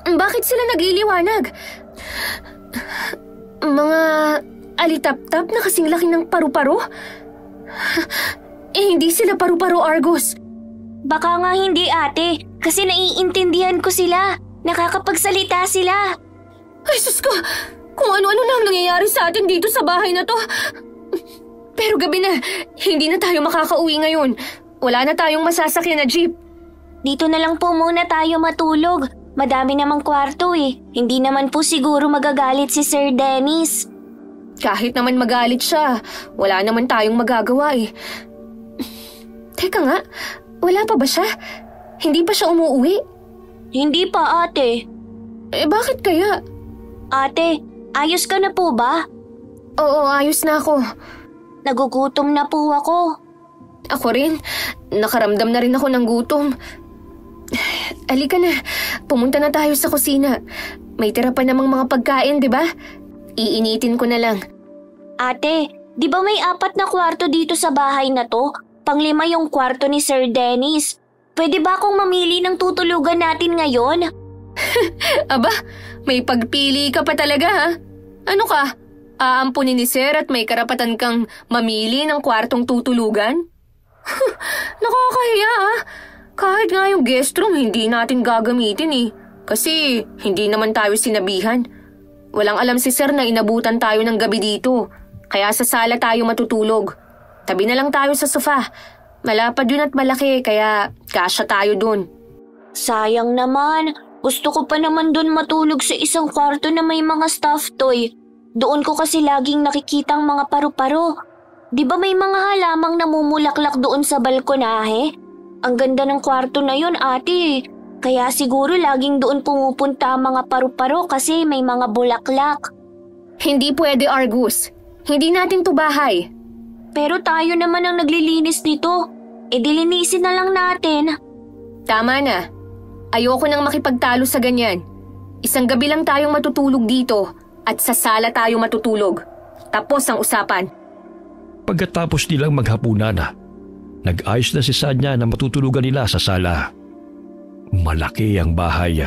Bakit sila nagliliwanag? Mga alitap-tap na kasing laki ng paru-paro? Hindi sila paru-paro, Argus. Baka nga hindi, ate. Kasi naiintindihan ko sila. Nakakapagsalita sila. Ay, sus ko! Kung ano-ano na ang nangyayari sa atin dito sa bahay na to. Pero gabi na, hindi na tayo makakauwi ngayon. Wala na tayong masasakyan na jeep. Dito na lang po muna tayo matulog. Madami namang kwarto eh. Hindi naman po siguro magagalit si Sir Dennis. Kahit naman magalit siya, wala naman tayong magagawa eh. Teka nga, wala pa ba siya? Hindi pa siya umuwi? Hindi pa, ate. Bakit kaya? Ate, ayos ka na po ba? Oo, ayos na ako. Nagugutom na po ako. Ako rin. Nakaramdam na rin ako ng gutom. Alika na, pumunta na tayo sa kusina. May tira pa namang mga pagkain, di ba? Iinitin ko na lang. Ate, di ba may 4 na kwarto dito sa bahay na to? Pang-5 yung kwarto ni Sir Dennis. Pwede ba akong mamili ng tutulugan natin ngayon? Aba, may pagpili ka pa talaga ha? Ano ka? Aampunin ni Sir at may karapatan kang mamili ng kwartong tutulugan? Nakakahiya ah. Kahit nga yung guest room hindi natin gagamitin eh. Kasi hindi naman tayo sinabihan. Walang alam si Sir na inabutan tayo ng gabi dito. Kaya sa sala tayo matutulog. Tabi na lang tayo sa sofa. Malapad yun at malaki kaya kasya tayo dun. Sayang naman. Gusto ko pa naman dun matulog sa isang kwarto na may mga stuffed toy. Doon ko kasi laging nakikitang mga paru-paro. Di ba may mga halamang namumulaklak doon sa balkonahe? Ang ganda ng kwarto na yun, ate. Kaya siguro laging doon pumupunta ang mga paru-paro kasi may mga bulaklak. Hindi pwede, Argus. Hindi natin to bahay. Pero tayo naman ang naglilinis nito. E dilinisin na lang natin. Tama na. Ayoko nang makipagtalo sa ganyan. Isang gabi lang tayong matutulog dito at sa sala tayo matutulog. Tapos ang usapan. Pagkatapos nilang maghapunan, nag-ayos na si Sanya na matutulugan nila sa sala. Malaki ang bahay.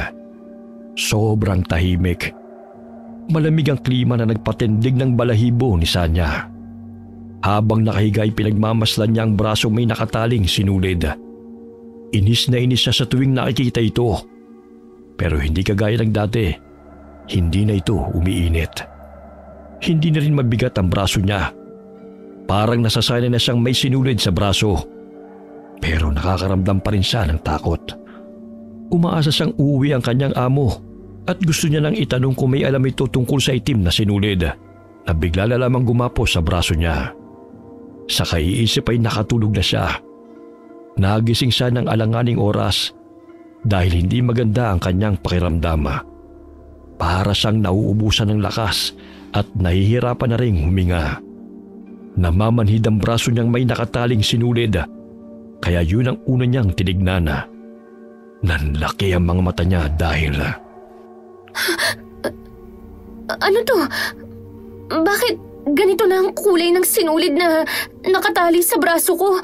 Sobrang tahimik. Malamig ang klima na nagpatindig ng balahibo ni Sanya. Habang nakahiga ay pinagmamasdan niya ang braso may nakataling sinulid. Inis na inis siya sa tuwing nakikita ito. Pero hindi kagaya ng dati. Hindi na ito umiinit. Hindi na rin mabigat ang braso niya. Parang nasasanay na siyang may sinulid sa braso. Pero nakakaramdam pa rin siya ng takot. Umaasa siyang uuwi ang kanyang amo at gusto niya nang itanong kung may alam ito tungkol sa itim na sinulid na bigla na lamang gumapos sa braso niya. Sa kaiisip ay nakatulog na siya. Nagising siya ng alanganing oras dahil hindi maganda ang kanyang pakiramdam. Para siyang nauubusan ng lakas at nahihirapan na ring huminga. Namamanhid ang braso niyang may nakataling sinulid kaya yun ang una niyang tinignan. Nanlaki ang mga mata niya dahil… Ano to? Bakit ganito na ang kulay ng sinulid na nakatali sa braso ko?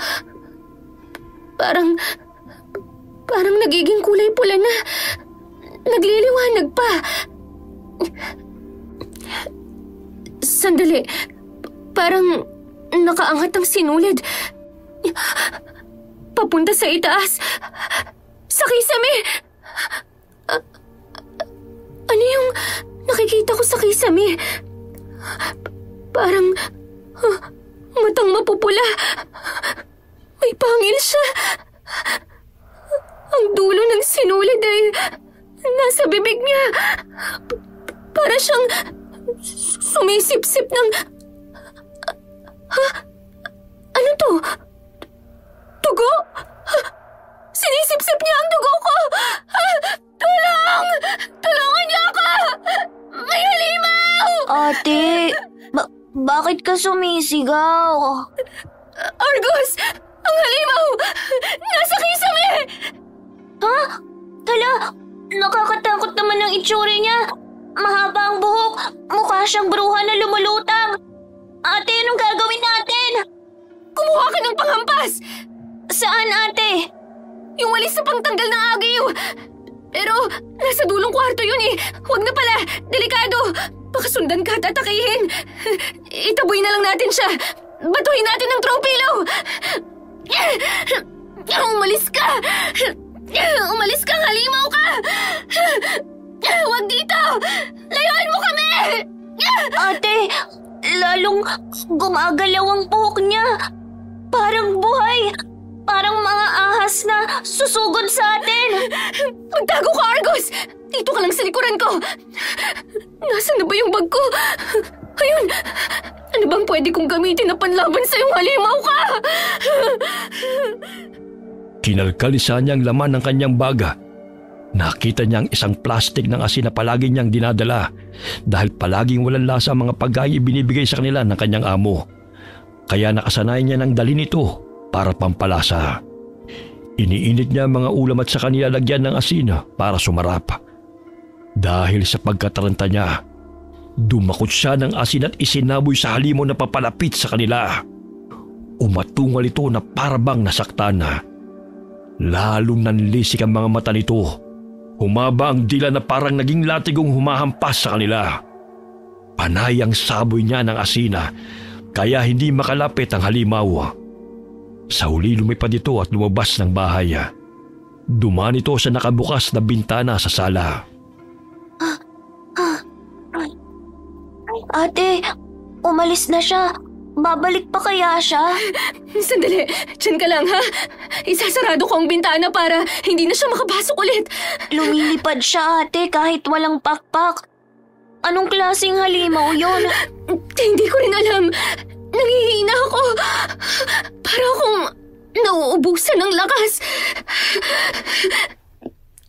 Parang nagiging kulay pula na. Nagliliwanag pa. Sandali. Parang nakaangat ang sinulid. Papunta sa itaas. Sa kisame. Ano yung nakikita ko sa kisame? Parang matang mapupula. May pangil siya. Ang dulo ng sinulid ay nasa bibig niya. Para siyang sumisip-sip ng… Ano to? Dugo? Sinisip-sip niya ang dugo ko! Tulong! Tulungan niyo ako! May halimaw! Ate, bakit ka sumisigaw? Argus! Ang halimaw! Nasa kisame! Ha? Hala, nakakatakot naman ang itsura niya. Mahaba ang buhok, mukha siyang bruha na lumulutang. Ate, anong gagawin natin? Kumuha ka ng panghampas! Saan, ate? Yung walis sa pangtanggal ng agiw! Pero nasa dulong kwarto yun eh. Huwag na pala. Delikado. Baka sundan ka at atakihin. Itaboy na lang natin siya. Batuhin natin ng throw pillow. Umalis ka. Umalis ka, halimaw ka. Huwag dito. Layuan mo kami. Ate, lalong gumagalaw ang buhok niya. Parang buhay. Parang mga ahas na susugod sa atin. Magtago ka, Argos! Dito ka lang sa likuran ko. Nasaan na ba yung bag ko? Ayun! Ano bang pwede kong gamitin na panlaban sa iyong halimaw ka? Kinalkalisa niya ang laman ng kanyang baga. Nakita niya ang isang plastik ng asin na palagi niyang dinadala dahil palaging walang lasa ang mga pagkain ibinibigay sa kanila ng kanyang amo. Kaya nakasanayan niya ng dalhin ito para pampalasa. Iniinit niya ang mga ulam at sa kanila lagyan ng asin para sumarap. Dahil sa pagkataranta niya, dumakot siya ng asin at isinaboy sa halimaw na papalapit sa kanila. Umatungal ito na parabang nasaktan na. Lalong nanlisik ang mga mata nito. Humaba ang dila na parang naging latigong humahampas sa kanila. Panay ang saboy niya ng asina kaya hindi makalapit ang halimaw. Sa huli lumipad ito at lumabas ng bahay. Dumaan ito sa nakabukas na bintana sa sala. Ate, umalis na siya. Babalik pa kaya siya? Sandali, dyan ka lang ha. Isasarado ko ang bintana para hindi na siya makapasok ulit. Lumilipad siya, ate, kahit walang pakpak. Anong klaseng halimaw yon? Hindi ko rin alam. Nangihina ako. Para akong nauubusan ng lakas.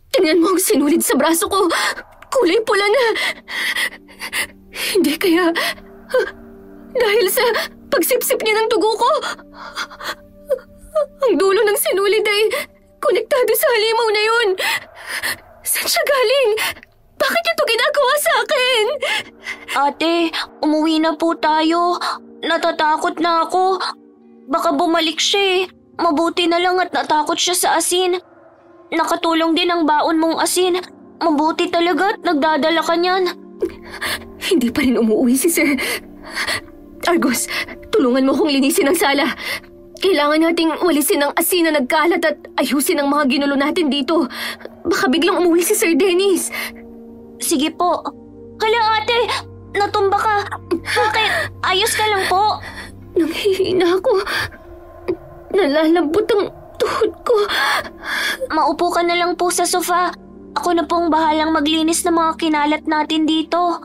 Tingnan mo ang sinulid sa braso ko. Kulay pula na. Hindi kaya... dahil sa pagsipsip niya ng dugo ko. Ang dulo ng sinulid ay konektado sa halimaw na yun. Saan siya galing? Bakit ito ginagawa sa akin? Ate, umuwi na po tayo. Natatakot na ako. Baka bumalik siya eh. Mabuti na lang at natakot siya sa asin. Nakatulong din ang baon mong asin. Mabuti talaga at nagdadala ka niyan. Hindi pa rin umuwi si Sir. Argos, tulungan mo kong linisin ang sala. Kailangan nating walisin ang asin na nagkalat at ayusin ang mga ginulo natin dito. Baka biglang umuwi si Sir Dennis. Sige po. Hala ate, natumba ka. Bakit? Ayos ka lang po. Nanghihina ako. Nalalambot ang tuhod ko. Maupo ka na lang po sa sofa. Ako na pong bahalang maglinis ng mga kinalat natin dito.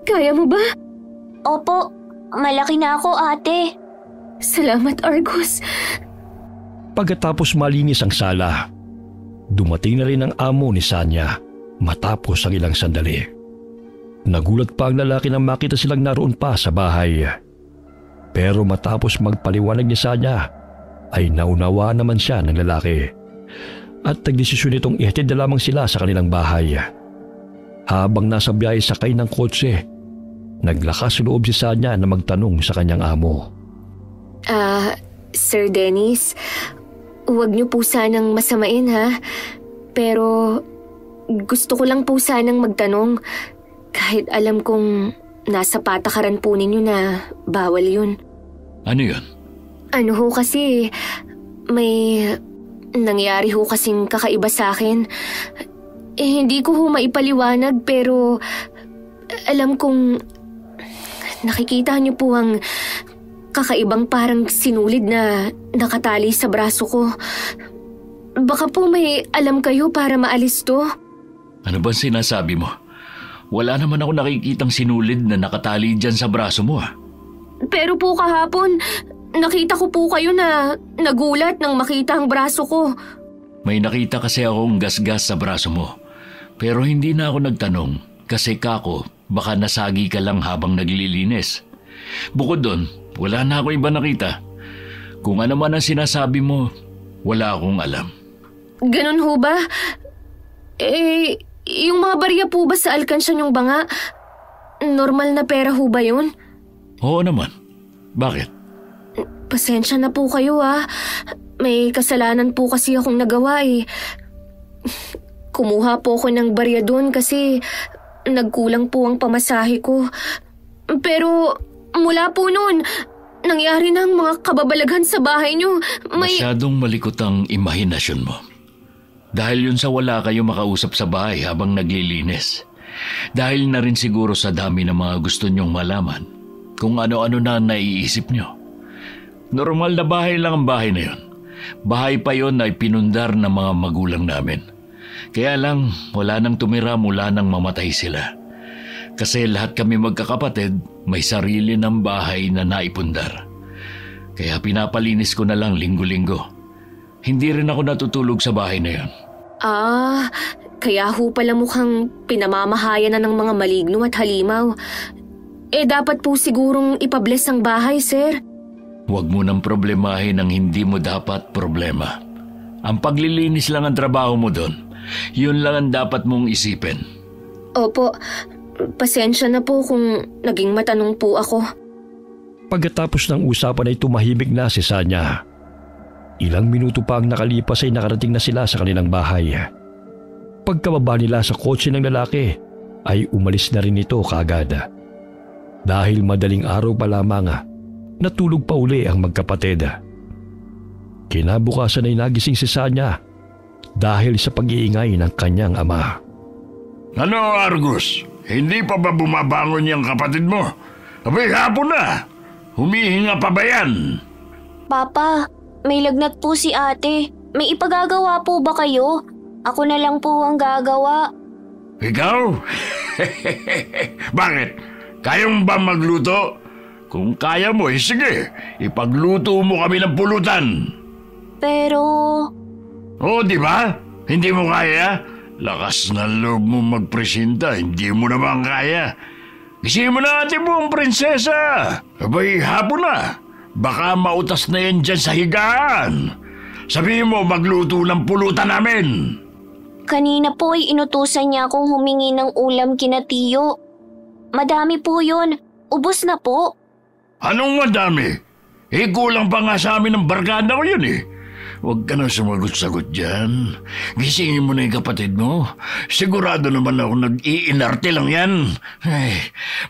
Kaya mo ba? Opo, malaki na ako ate. Salamat, Argos. Pagkatapos malinis ang sala, dumating na rin ang amo ni Sanya matapos ang ilang sandali. Nagulat pa ang lalaki nang makita silang naroon pa sa bahay. Pero matapos magpaliwanag ni Sanya, ay naunawa naman siya ng lalaki. At nagdesisyon itong ihatid na lamang sila sa kanilang bahay. Habang nasa biyahe sakay ng kotse, naglakas loob si Sanya na magtanong sa kanyang amo. Sir Dennis, huwag niyo po sanang masamain ha. Pero gusto ko lang po sanang magtanong kahit alam kong nasa patakaran po ninyo na bawal yun. Ano yun? Ano ho kasi, may nangyari ho kasing kakaiba sa akin. Hindi ko ho maipaliwanag pero alam kong nakikita niyo po ang kakaibang parang sinulid na nakatali sa braso ko. Baka po may alam kayo para maalis to? Ano ba sinasabi mo? Wala naman ako nakikitang sinulid na nakatali dyan sa braso mo. Pero po kahapon, nakita ko po kayo na nagulat nang makita ang braso ko. May nakita kasi akong gasgas sa braso mo. Pero hindi na ako nagtanong kasi kako baka nasagi ka lang habang naglilinis. Bukod doon, wala na ako iba nakita. Kung ano man ang sinasabi mo, wala akong alam. Ganun ho ba? Yung mga barya po ba sa alkansya niyong banga? Normal na pera ho ba yun? Oo naman. Bakit? Pasensya na po kayo ha. May kasalanan po kasi akong nagawa eh. kumuha po ako ng barya doon kasi nagkulang po ang pamasahe ko. Pero mula po noon, nangyari na ang mga kababalaghan sa bahay niyo. Masyadong malikot ang imahinasyon mo. Dahil yun sa wala kayo makausap sa bahay habang naglilinis. Dahil na rin siguro sa dami ng mga gusto nyong malaman kung ano-ano na naiisip nyo. Normal na bahay lang ang bahay na yun. Bahay pa yun ay pinundar ng mga magulang namin. Kaya lang wala nang tumira mula nang mamatay sila. Kasi lahat kami magkakapatid may sarili ng bahay na naipundar. Kaya pinapalinis ko na lang linggo-linggo. Hindi rin ako natutulog sa bahay na yun. Kaya ho pala mukhang pinamamahayan na ng mga maligno at halimaw. Dapat po sigurong ipabless ang bahay, sir. Huwag mo nang problemahin ang hindi mo dapat problema. Ang paglilinis lang ang trabaho mo doon. Yun lang ang dapat mong isipin. Opo, pasensya na po kung naging matanong po ako. Pagkatapos ng usapan ay tumahimik na si Sanya. Ilang minuto pa ang nakalipas ay nakarating na sila sa kanilang bahay. Pagkababa nila sa kotse ng lalaki ay umalis na rin ito kaagad. Dahil madaling araw pa lamang, natulog pa uli ang magkapatid. Kinabukasan ay nagising si Sanya dahil sa pag-iingay ng kanyang ama. Ano, Argus? Hindi pa ba bumabangon yung kapatid mo? Abay, hapon na. Humihinga pa ba yan? Papa, may lagnat po si ate. May ipagagawa po ba kayo? Ako na lang po ang gagawa. Ikaw? Bakit? Kaya mo ba magluto? Kung kaya mo, sige. Ipagluto mo kami ng pulutan. Pero... Oo, di ba? Hindi mo kaya? Lakas na loob mo magpresenta, hindi mo naman kaya. Gisingin mo na ate mo ang prinsesa. Abay, hapon na. Baka mautas na yan dyan sa higaan. Sabihin mo, magluto ng pulutan namin. Kanina po ay inutusan niya akong humingi ng ulam kina Tiyo. Madami po yun. Ubos na po. Anong madami? Kulang pa nga sa amin ng barkada ko yun eh. Huwag ka na sumagot-sagot dyan. Gisingin mo na yung kapatid mo. Sigurado naman ako nag-iinarte lang yan.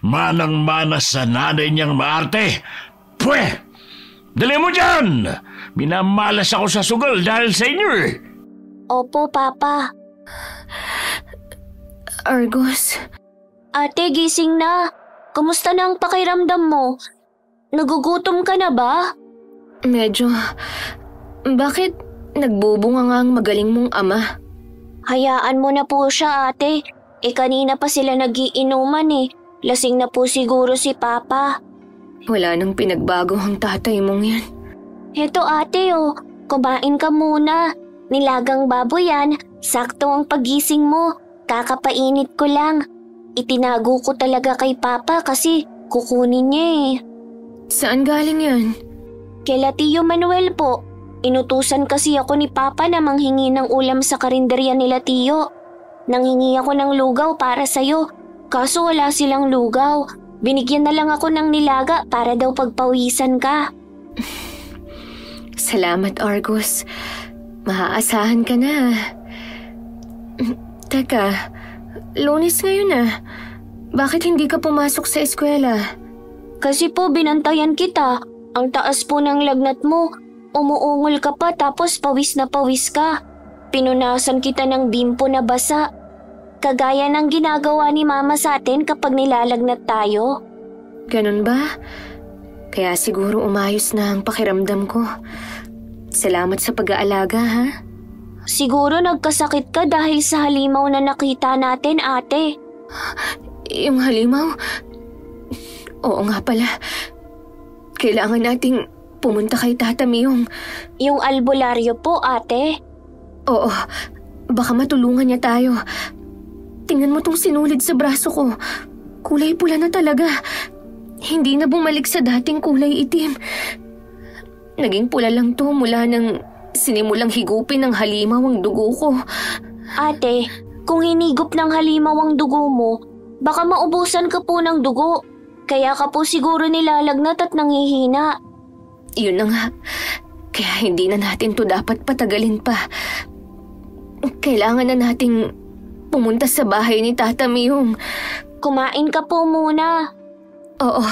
Manang-mana sa nanay niyang maarte. Pwe! Dali mo dyan! Minamalas ako sa sugal dahil sa inyo eh. Opo, Papa. Argus. Ate, gising na. Kumusta na ang pakiramdam mo? Nagugutom ka na ba? Medyo. Bakit nagbubunga nga ang magaling mong ama? Hayaan mo na po siya, ate. Kanina pa sila nagiinuman eh. Lasing na po siguro si Papa. Wala nang pinagbago ang tatay mong yan. Heto ate kumain ka muna. Nilagang baboy yan. Sakto ang pagising mo. Kakapainit ko lang. Itinago ko talaga kay Papa kasi kukunin niya eh. Saan galing yan? Kila Tiyo Manuel po. Inutusan kasi ako ni Papa na manghingi ng ulam sa karinderya nila Tiyo. Nanghingi ako ng lugaw para sa'yo. Kaso wala silang lugaw. Binigyan na lang ako ng nilaga para daw pagpawisan ka. Salamat, Argus. Maaasahan ka na. Teka, Lunes ngayon na. Bakit hindi ka pumasok sa eskwela? Kasi po binantayan kita. Ang taas po ng lagnat mo. Umuungol ka pa tapos pawis na pawis ka. Pinunasan kita ng bimpo na basa. Kagaya ng ginagawa ni Mama sa atin kapag nilalagnat tayo. Ganun ba? Kaya siguro umayos na ang pakiramdam ko. Salamat sa pag-aalaga, ha? Siguro nagkasakit ka dahil sa halimaw na nakita natin, ate. Yung halimaw? Oo nga pala. Kailangan nating pumunta kay Tata Miyong. Yung albularyo po, ate. Oo, baka matulungan niya tayo. Tingnan mo tong sinulid sa braso ko. Kulay pula na talaga. Hindi na bumalik sa dating kulay itim. Naging pula lang to mula nang sinimulang higupin ng halimaw ang dugo ko. Ate, kung hinigop ng halimaw ang dugo mo, baka maubusan ka po ng dugo. Kaya ka po siguro nilalagnat at nanghihina. Yun na nga. Kaya hindi na natin to dapat patagalin pa. kailangan na nating pumunta sa bahay ni Tata Miyong. Kumain ka po muna. Oo,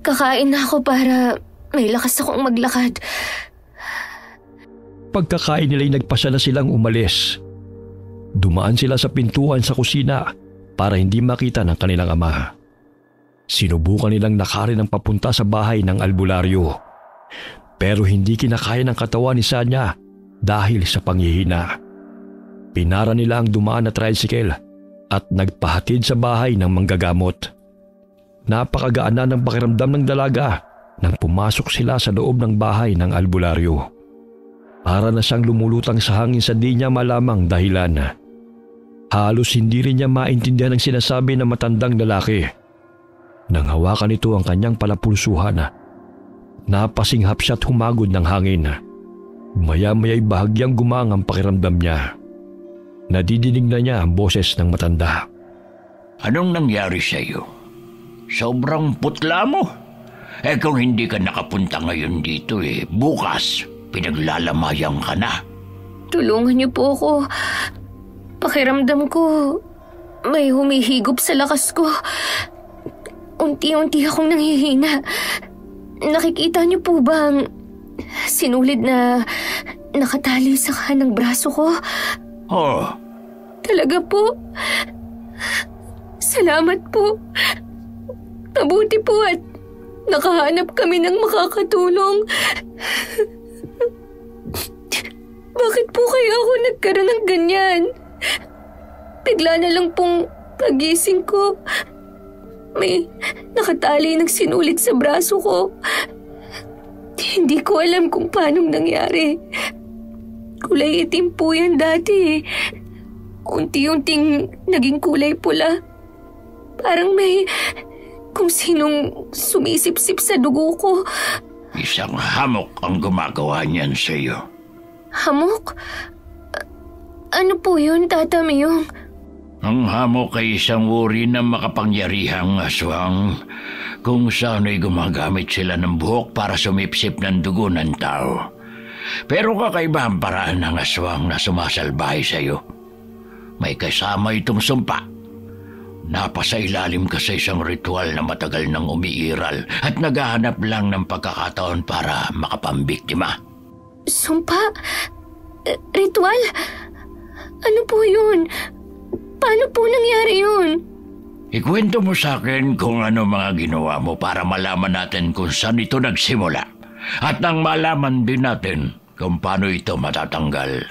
kakain na ako para may lakas akong maglakad. Pagkakain nila'y nagpasya na silang umalis. Dumaan sila sa pintuan sa kusina para hindi makita ng kanilang ama. Sinubukan nilang nakarin ang papunta sa bahay ng albularyo. Pero hindi kinakaya ng katawan ni Sanya dahil sa panghihina. Pinara nila ang dumaan na tricycle at nagpahatid sa bahay ng manggagamot. Napakagaan na ng pakiramdam ng dalaga nang pumasok sila sa loob ng bahay ng albularyo. Para na siyang lumulutang sa hangin sa di niya malamang dahilan. Halos hindi rin niya maintindihan ang sinasabi ng matandang lalaki. Nang hawakan nito ang kanyang palapulsuhan, napasinghap siya at humagod ng hangin. Maya-maya'y bahagyang gumang ang pakiramdam niya. Nadidinig na niya ang boses ng matanda. Anong nangyari sa iyo? Sobrang putla mo. Kung hindi ka nakapunta ngayon dito bukas pinaglalamayang ka na. Tulungan niyo po ako. Pakiramdam ko may humihigop sa lakas ko. Unti-unti akong nanghihina. Nakikita niyo po ba ang sinulid na nakatali sa kanang braso ko? Oh. Talaga po. Salamat po. Mabuti po at nakahanap kami ng makakatulong. Bakit po kaya ako nagkaroon ng ganyan? Bigla na lang pong pagising ko. May nakatali ng sinulit sa braso ko. Hindi ko alam kung paano nangyari. Kulay itim po yan dati. Unti-unting naging kulay pula. Parang may kung sinong sumisip-sip sa dugo ko. Isang hamok ang gumagawa niyan sa iyo. Hamok? Ano po yun, Tata Miyong? Ang hamok ay isang uri ng makapangyarihang aswang kung saan ay gumagamit sila ng buhok para sumipsip ng dugo ng tao. Pero kakaiba ang paraan ng aswang na sumasalbahe sa iyo. May kasama itong sumpa. Napasailalim ka sa isang ritual na matagal nang umiiral at naghahanap lang ng pagkakataon para makapambiktima. Sumpa? Ritual? Ano po yun? Paano po nangyari yun? Ikwento mo sa akin kung ano mga ginawa mo para malaman natin kung saan ito nagsimula. At nang malaman din natin kung paano ito matatanggal.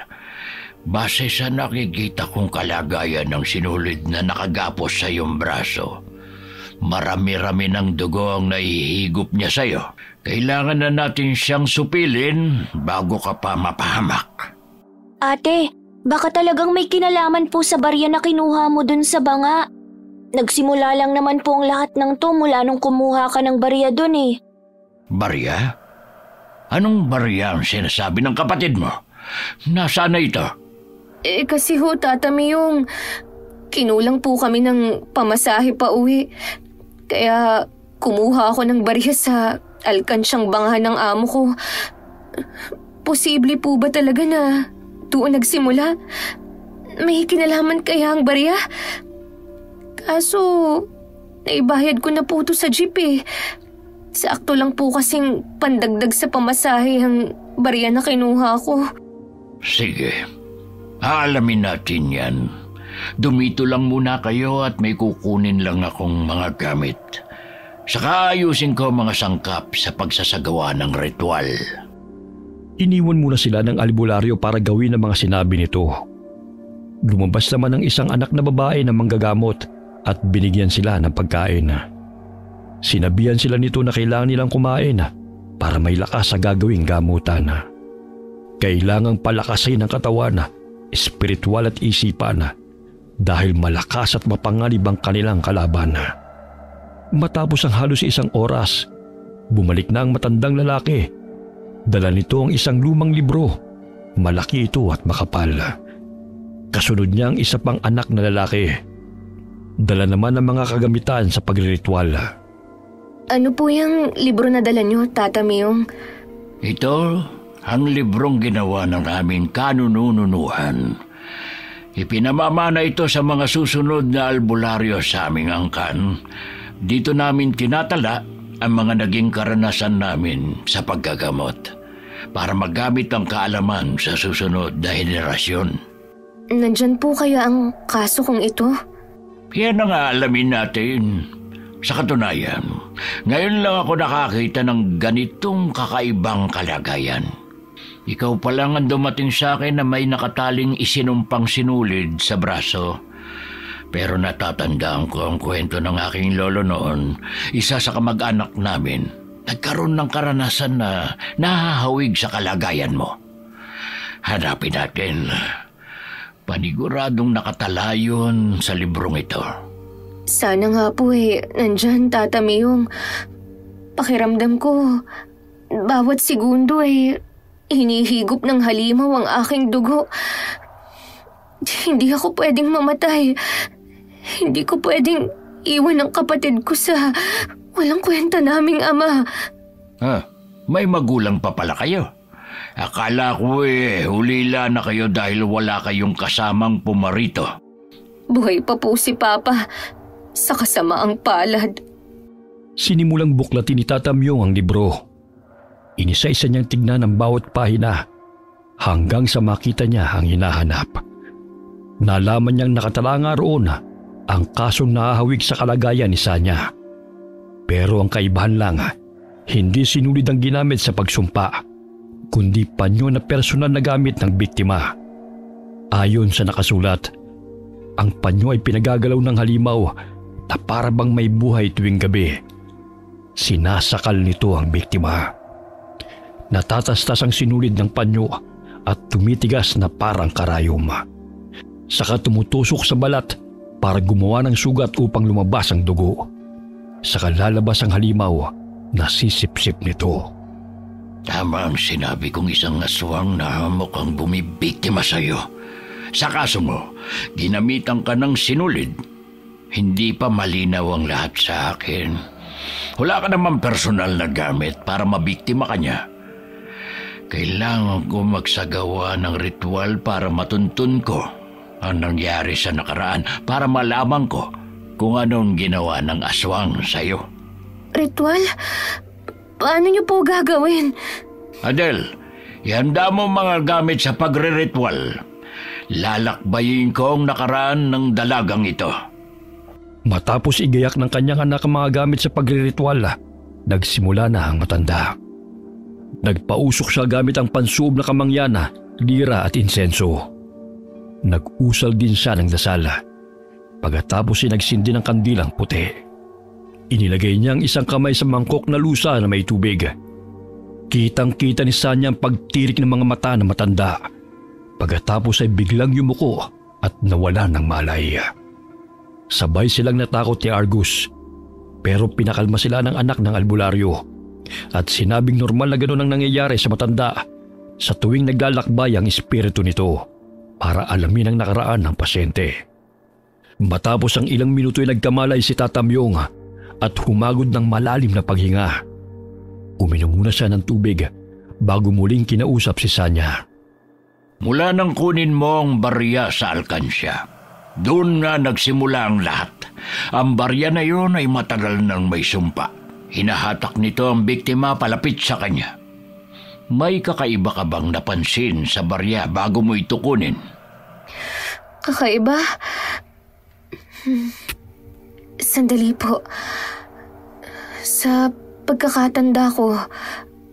Base sa nakikita kong kalagayan ng sinulid na nakagapos sa iyong braso, marami-rami ng dugo ang nahihigop niya sa iyo. Kailangan na natin siyang supilin bago ka pa mapahamak. Ate, baka talagang may kinalaman po sa barya na kinuha mo dun sa banga. Nagsimula lang naman po ang lahat ng to mula nung kumuha ka ng barya dun Barya? Anong barya ang sinasabi ng kapatid mo? Nasaan na ito? Kasi ho, Tata Miyong, kinulang po kami ng pamasahe pa uwi. Kaya kumuha ako ng barya sa alkansyang banghan ng amo ko. Posible po ba talaga na doon nagsimula? May kinalaman kaya ang barya? Kaso, naibayad ko na po ito sa jeep Sakto lang po kasing pandagdag sa pamasahe ang barya na kinuha ko. Sige, aalamin natin yan. Dumito lang muna kayo at may kukunin lang akong mga gamit. Saka ayusin ko mga sangkap sa pagsasagawa ng ritual. Iniwan muna sila ng albularyo para gawin ang mga sinabi nito. Lumabas naman ang isang anak na babae na manggagamot at binigyan sila ng pagkain. Sinabihan sila nito na kailangan nilang kumain para may lakas sa gagawing gamutan. Kailangang palakasin ang katawan, espiritual at isipan dahil malakas at mapanganib ang kanilang kalaban. Matapos ang halos isang oras, bumalik na ang matandang lalaki. Dala nito ang isang lumang libro. Malaki ito at makapal. Kasunod niya ang isa pang anak na lalaki. Dala naman ang mga kagamitan sa pagriritual. Ano po yung libro na dala niyo, Tata Miyong? Ito Ang librong ginawa ng aming kanununuhan. Ipinamamana ito sa mga susunod na albularyo sa aming angkan. Dito namin tinatala ang mga naging karanasan namin sa paggagamot para magamit ang kaalaman sa susunod na henerasyon. Nandyan po kaya ang kaso kong ito? Yan ang aalamin natin. Sa katunayan, ngayon lang ako nakakita ng ganitong kakaibang kalagayan. Ikaw pa lang ang dumating sa akin na may nakataling isinumpang sinulid sa braso. Pero natatandaan ko ang kwento ng aking lolo noon. Isa sa kamag-anak namin, nagkaroon ng karanasan na nahahawig sa kalagayan mo. Hanapin natin. Paniguradong nakatala yun sa librong ito. Sana nga po nandyan, Tata Miyong. Pakiramdam ko, bawat segundo hinihigop ng halimaw ang aking dugo. Hindi ako pwedeng mamatay. Hindi ko pwedeng iwan ang kapatid ko sa walang kwenta naming ama. May magulang pa pala kayo. Akala ko hulila na kayo dahil wala kayong kasamang pumarito. Buhay pa po si Papa sa kasamaang palad. Sinimulang buklatin ni Tata Myong ang libro. Inisa-isa niyang tignan ang bawat pahina hanggang sa makita niya ang hinahanap. Nalaman niyang nakatala nga roon ang kasong nahahawig sa kalagayan ni Sanya. Pero ang kaibahan lang, hindi sinulid ang ginamit sa pagsumpa, kundi panyo na personal na gamit ng biktima. Ayon sa nakasulat, ang panyo ay pinagagalaw ng halimaw na para bang may buhay tuwing gabi. Sinasakal nito ang biktima. Natatastas ang sinulid ng panyo at tumitigas na parang karayom. Saka tumutusok sa balat para gumawa ng sugat upang lumabas ang dugo. Saka lalabas ang halimaw na sisip-sip nito. Tama ang sinabi kong isang aswang na mukhang bumibiktima sa iyo. Sa kaso mo, ginamitan ka ng sinulid. Hindi pa malinaw ang lahat sa akin. Wala ka naman personal na gamit para mabiktima ka niya. Kailangan ko magsagawa ng ritual para matuntun ko ang nangyari sa nakaraan, para malaman ko kung anong ginawa ng aswang sa iyo. Ritual? Paano niyo po gagawin? Adel, ihanda mo mga gamit sa pagre-ritual. Lalakbayin ko ang nakaraan ng dalagang ito. Matapos igayak ng kanyang anak ang mga gamit sa pagre-ritual, nagsimula na ang matanda. Nagpausok siya gamit ang pansuob na kamangyana, lira at insenso. Nag-usal din siya ng dasal. Pagkatapos ay nagsindi ng kandilang puti. Inilagay niya ang isang kamay sa mangkok na lusa na may tubig. Kitang-kita ni Sanya ang pagtirik ng mga mata ng matanda. Pagkatapos ay biglang yumuko at nawala ng malay. Sabay silang natakot ni Argus, pero pinakalma sila ng anak ng albularyo at sinabing normal na gano'n ang nangyayari sa matanda sa tuwing naglalakbay ang espiritu nito para alamin ang nakaraan ng pasyente. Matapos ang ilang minuto ay nagkamalay si Tata Myong at humagod ng malalim na paghinga. Uminom muna siya ng tubig bago muling kinausap si Sanya. Mula nang kunin mo ang barya sa alkansya, doon nga nagsimula ang lahat. Ang barya na yun ay matagal nang may sumpa. Hinahatak nito ang biktima palapit sa kanya. May kakaiba ka bang napansin sa barya bago mo ito kunin? Kakaiba? Sandali po. Sa pagkakatanda ko,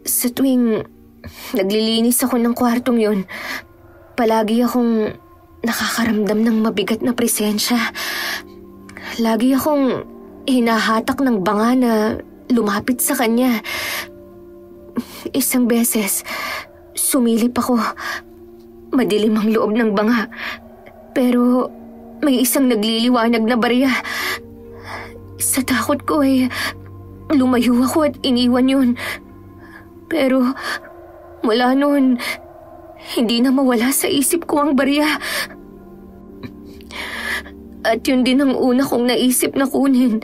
sa tuwing naglilinis ako ng kwartong yun, palagi akong nakakaramdam ng mabigat na presensya. Lagi akong hinahatak ng banga na lumapit sa kanya. Isang beses, sumilip ako. Madilim ang loob ng banga. Pero may isang nagliliwanag na barya. Sa takot ko lumayo ako at iniwan yun. Pero mula noon, hindi na mawala sa isip ko ang barya. At yun din ang una kong naisip na kunin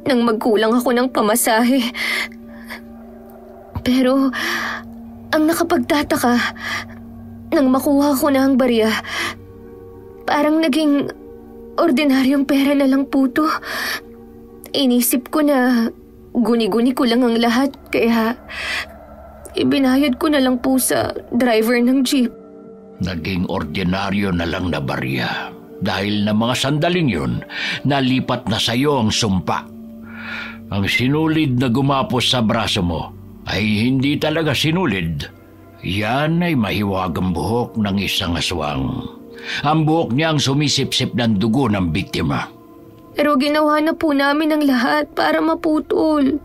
nang magkulang ako ng pamasahe. Pero Ang nakapagtataka, nang makuha ko na ang barya, parang naging ordinaryong pera na lang po to. Inisip ko na guni-guni ko lang ang lahat, kaya ibinayad ko na lang po sa driver ng jeep. Naging ordinaryo na lang na barya. Dahil na mga sandaling yun, nalipat na sa'yo ang sumpa. Ang sinulid na gumapos sa braso mo ay hindi talaga sinulid. Yan ay mahiwagang buhok ng isang aswang. Ang buhok niya ang sumisip-sip ng dugo ng biktima. Pero ginawa na po namin ang lahat para maputol.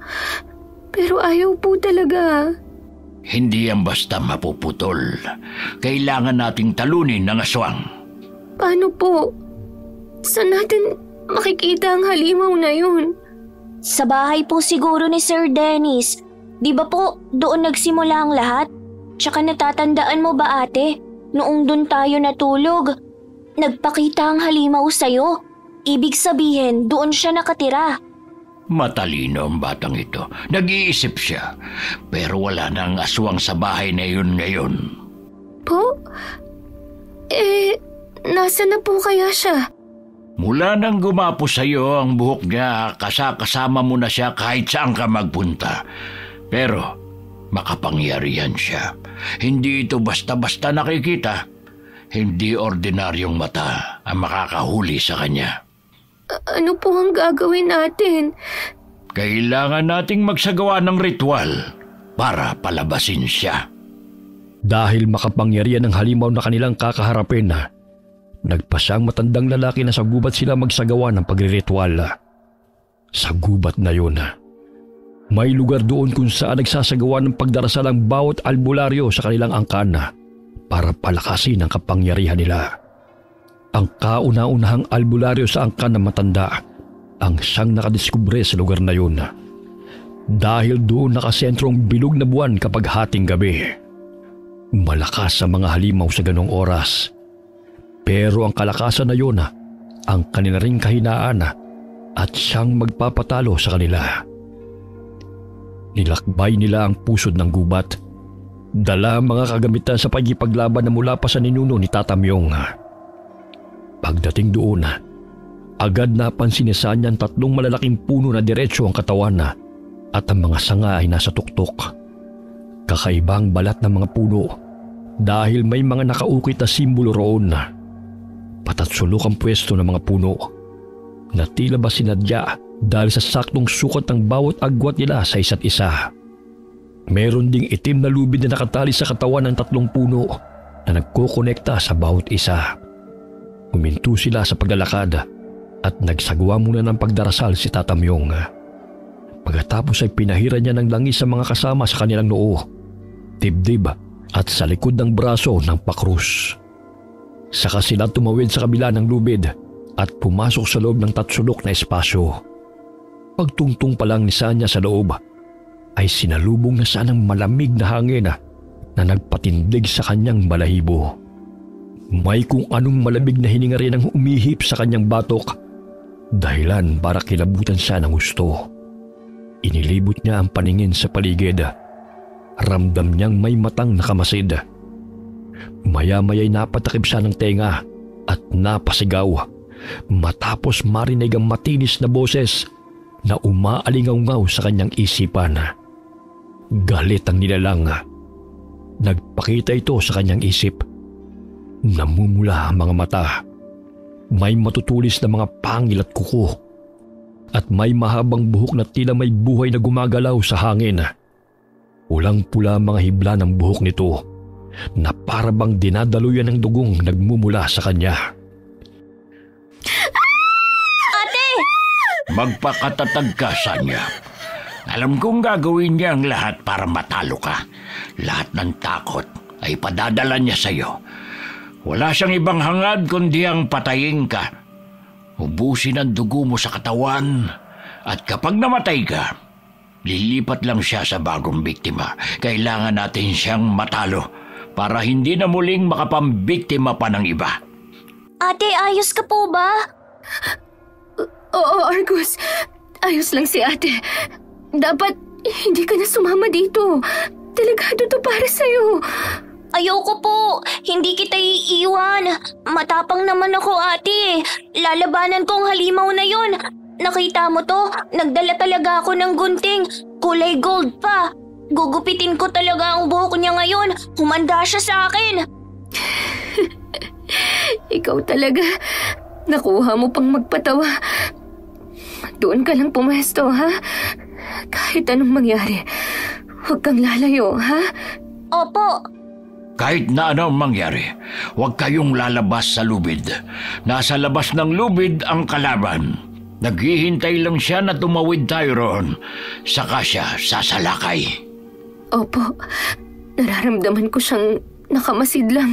Pero ayaw po talaga. Hindi yan basta mapuputol. Kailangan nating talunin ng aswang. Paano po? Saan natin makikita ang halimaw na yun? Sa bahay po siguro ni Sir Dennis. Di ba po doon nagsimula ang lahat? Tsaka natatandaan mo ba ate? Noong doon tayo natulog, nagpakita ang halimaw sa'yo. Ibig sabihin, doon siya nakatira. Matalino ang batang ito. Nag-iisip siya. Pero wala nang aswang sa bahay na yun ngayon. Po? Nasa na po kaya siya? Mula nang gumapos sa'yo ang buhok niya, kasama mo na siya kahit saan ka magpunta. Pero makapangyarihan siya. Hindi ito basta-basta nakikita. Hindi ordinaryong mata ang makakahuli sa kanya. Ano po ang gagawin natin? Kailangan nating magsagawa ng ritual para palabasin siya. Dahil makapangyarihan ng halimaw na kanilang kakaharapin, nagpasyang matandang lalaki na sa gubat sila magsagawa ng pagriritual. Sa gubat na yun, may lugar doon kung saan nagsasagawa ng pagdarasal ang bawat albularyo sa kanilang angkan para palakasin ang kapangyarihan nila. Ang kauna-unahang albularyo sa angkan ng matanda ang siyang nakadiskubre sa lugar na yun. Dahil doon nakasentro ang bilog na buwan kapag hating gabi. Malakas ang mga halimaw sa ganong oras. Pero ang kalakasan na yun ang kanila ring kahinaan at siyang magpapatalo sa kanila. Nilakbay nila ang pusod ng gubat. Dala ang mga kagamitan sa pagkipaglaban na mula pa sa ninuno ni Tata Myong. Pagdating doon, agad napansin ni Sanya ang 3 malalaking puno na diretso ang katawan at ang mga sanga ay nasa tuktok. Kakaibang balat ng mga puno dahil may mga nakaukit na simbolo roon. Patatsulok ang pwesto ng mga puno na tila ba sinadya dahil sa saktong sukat ng bawat agwat nila sa isa't isa. Meron ding itim na lubid na nakatali sa katawan ng 3 puno na nagkokonekta sa bawat isa. Huminto sila sa paglalakad at nagsagawa muna ng pagdarasal si Tata Myong. Pagkatapos ay pinahira niya ng langis sa mga kasama sa kanilang noo, dibdib at sa likod ng braso ng pakrus. Saka sila tumawid sa kabila ng lubid at pumasok sa loob ng tatsulok na espasyo. Pagtungtong pa lang ni Sanya sa loob, ay sinalubong na siya ng malamig na hangin na nagpatindig sa kanyang balahibo. May kung anong malamig na hininga rin ang umihip sa kanyang batok, dahilan para kilabutan siya ng gusto. Inilibot niya ang paningin sa paligid. Ramdam niyang may matang nakamasid. Maya-maya'y napatakip siya ng tenga at napasigaw matapos marinig ang matinis na boses na umaalingaw-ngaw sa kanyang isipan. Galit ang nilalang. Nagpakita ito sa kanyang isip. Namumula ang mga mata. May matutulis na mga pangil at kuko. At may mahabang buhok na tila may buhay na gumagalaw sa hangin. Pulang-pula ang mga hibla ng buhok nito na parabang dinadaluyan ng dugong nagmumula sa kanya. Ate! Magpakatatag ka, Sanya. Alam kong gagawin niya ang lahat para matalo ka. Lahat ng takot ay padadala niya sa'yo. Wala siyang ibang hangad kundi ang patayin ka. Ubusin ang dugo mo sa katawan at kapag namatay ka, lilipat lang siya sa bagong biktima. Kailangan natin siyang matalo para hindi na muling makapambiktima pa ng iba. Ate, ayos ka po ba? Oo, Argus. Ayos lang si ate. Dapat hindi ka na sumama dito. Delikado to para sa'yo. Ayoko po. Hindi kita iiwan. Matapang naman ako, ate. Lalabanan ko ang halimaw na yon. Nakita mo to? Nagdala talaga ako ng gunting. Kulay gold pa. Gugupitin ko talaga ang buhok niya ngayon. Humanda siya sa akin. Ikaw talaga. Nakuha mo pang magpatawa. Doon ka lang pumesto, ha? Kahit anong mangyari, huwag kang lalayo, ha? Opo. Kahit na ano mangyari, huwag kayong lalabas sa lubid. Nasa labas ng lubid ang kalaban. Naghihintay lang siya na tumawid tayo roon. Saka siya sasalakay. Opo, nararamdaman ko siyang nakamasid lang.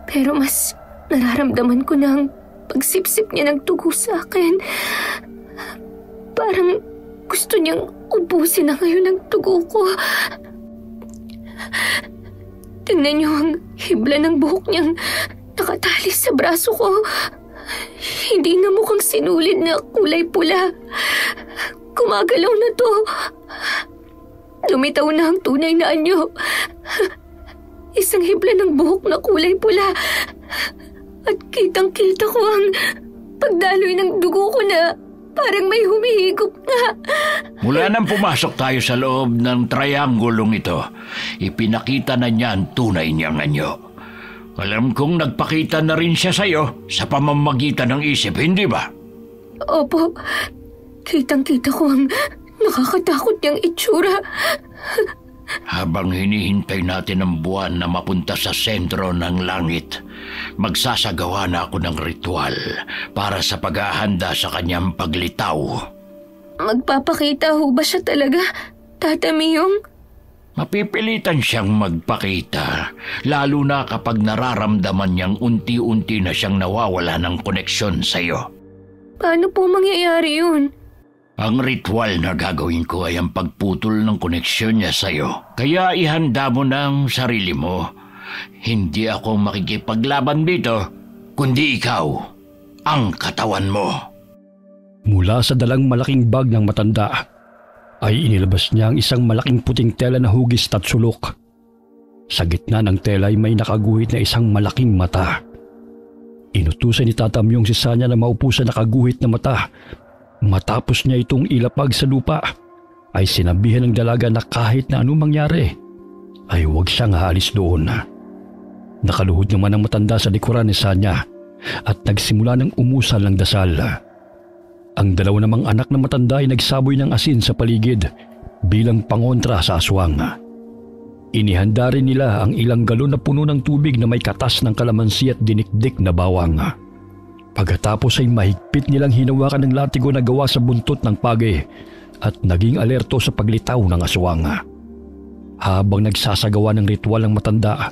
Pero mas nararamdaman ko na ang pagsipsip niya ng dugo sa akin. Parang gusto niyang ubusin na ngayon ang dugo ko. Tingnan niyo ang hibla ng buhok niyang nakatali sa braso ko. Hindi na mukhang sinulid na kulay pula. Gumagalaw na to. Lumitaw na ang tunay na anyo. Isang hibla ng buhok na kulay pula. At kitang-kita ko ang pagdaloy ng dugo ko na parang may humihigop nga. Mula nang pumasok tayo sa loob ng triangulong ito, ipinakita na niya ang tunay niyang anyo. Alam kong nagpakita na rin siya sa'yo sa pamamagitan ng isip, hindi ba? Opo, kitang-kita ko ang nakakatakot niyang itsura. Habang hinihintay natin ang buwan na mapunta sa sentro ng langit, magsasagawa na ako ng ritual para sa paghahanda sa kanyang paglitaw. Magpapakita ho ba siya talaga, Tata Miyong? Mapipilitan siyang magpakita, lalo na kapag nararamdaman niyang unti-unti na siyang nawawala ng koneksyon sa iyo. Paano po mangyayari yun? Ang ritual na gagawin ko ay ang pagputol ng koneksyon niya sa iyo. Kaya ihanda mo na ang sarili mo. Hindi ako makikipaglaban dito, kundi ikaw, ang katawan mo. Mula sa dalang malaking bag ng matanda, ay inilabas niya ang isang malaking puting tela na hugis at sulok. Sa gitna ng tela ay may nakaguhit na isang malaking mata. Inutusan ni Tata Myong si Sanya na maupo sa nakaguhit na mata. Matapos niya itong ilapag sa lupa, ay sinabihan ng dalaga na kahit na anong mangyari, ay huwag siyang haalis doon. Nakaluhod naman ang matanda sa likuran ni Sanya at nagsimula ng umusal ng dasal. Ang dalawa namang anak na matanda ay nagsaboy ng asin sa paligid bilang pangontra sa aswang. Inihanda rin nila ang ilang galon na puno ng tubig na may katas ng kalamansi at dinikdik na bawang. Pagkatapos ay mahigpit nilang hinawakan ng latigo na gawa sa buntot ng pagi at naging alerto sa paglitaw ng aswang. Habang nagsasagawa ng ritual ng matanda,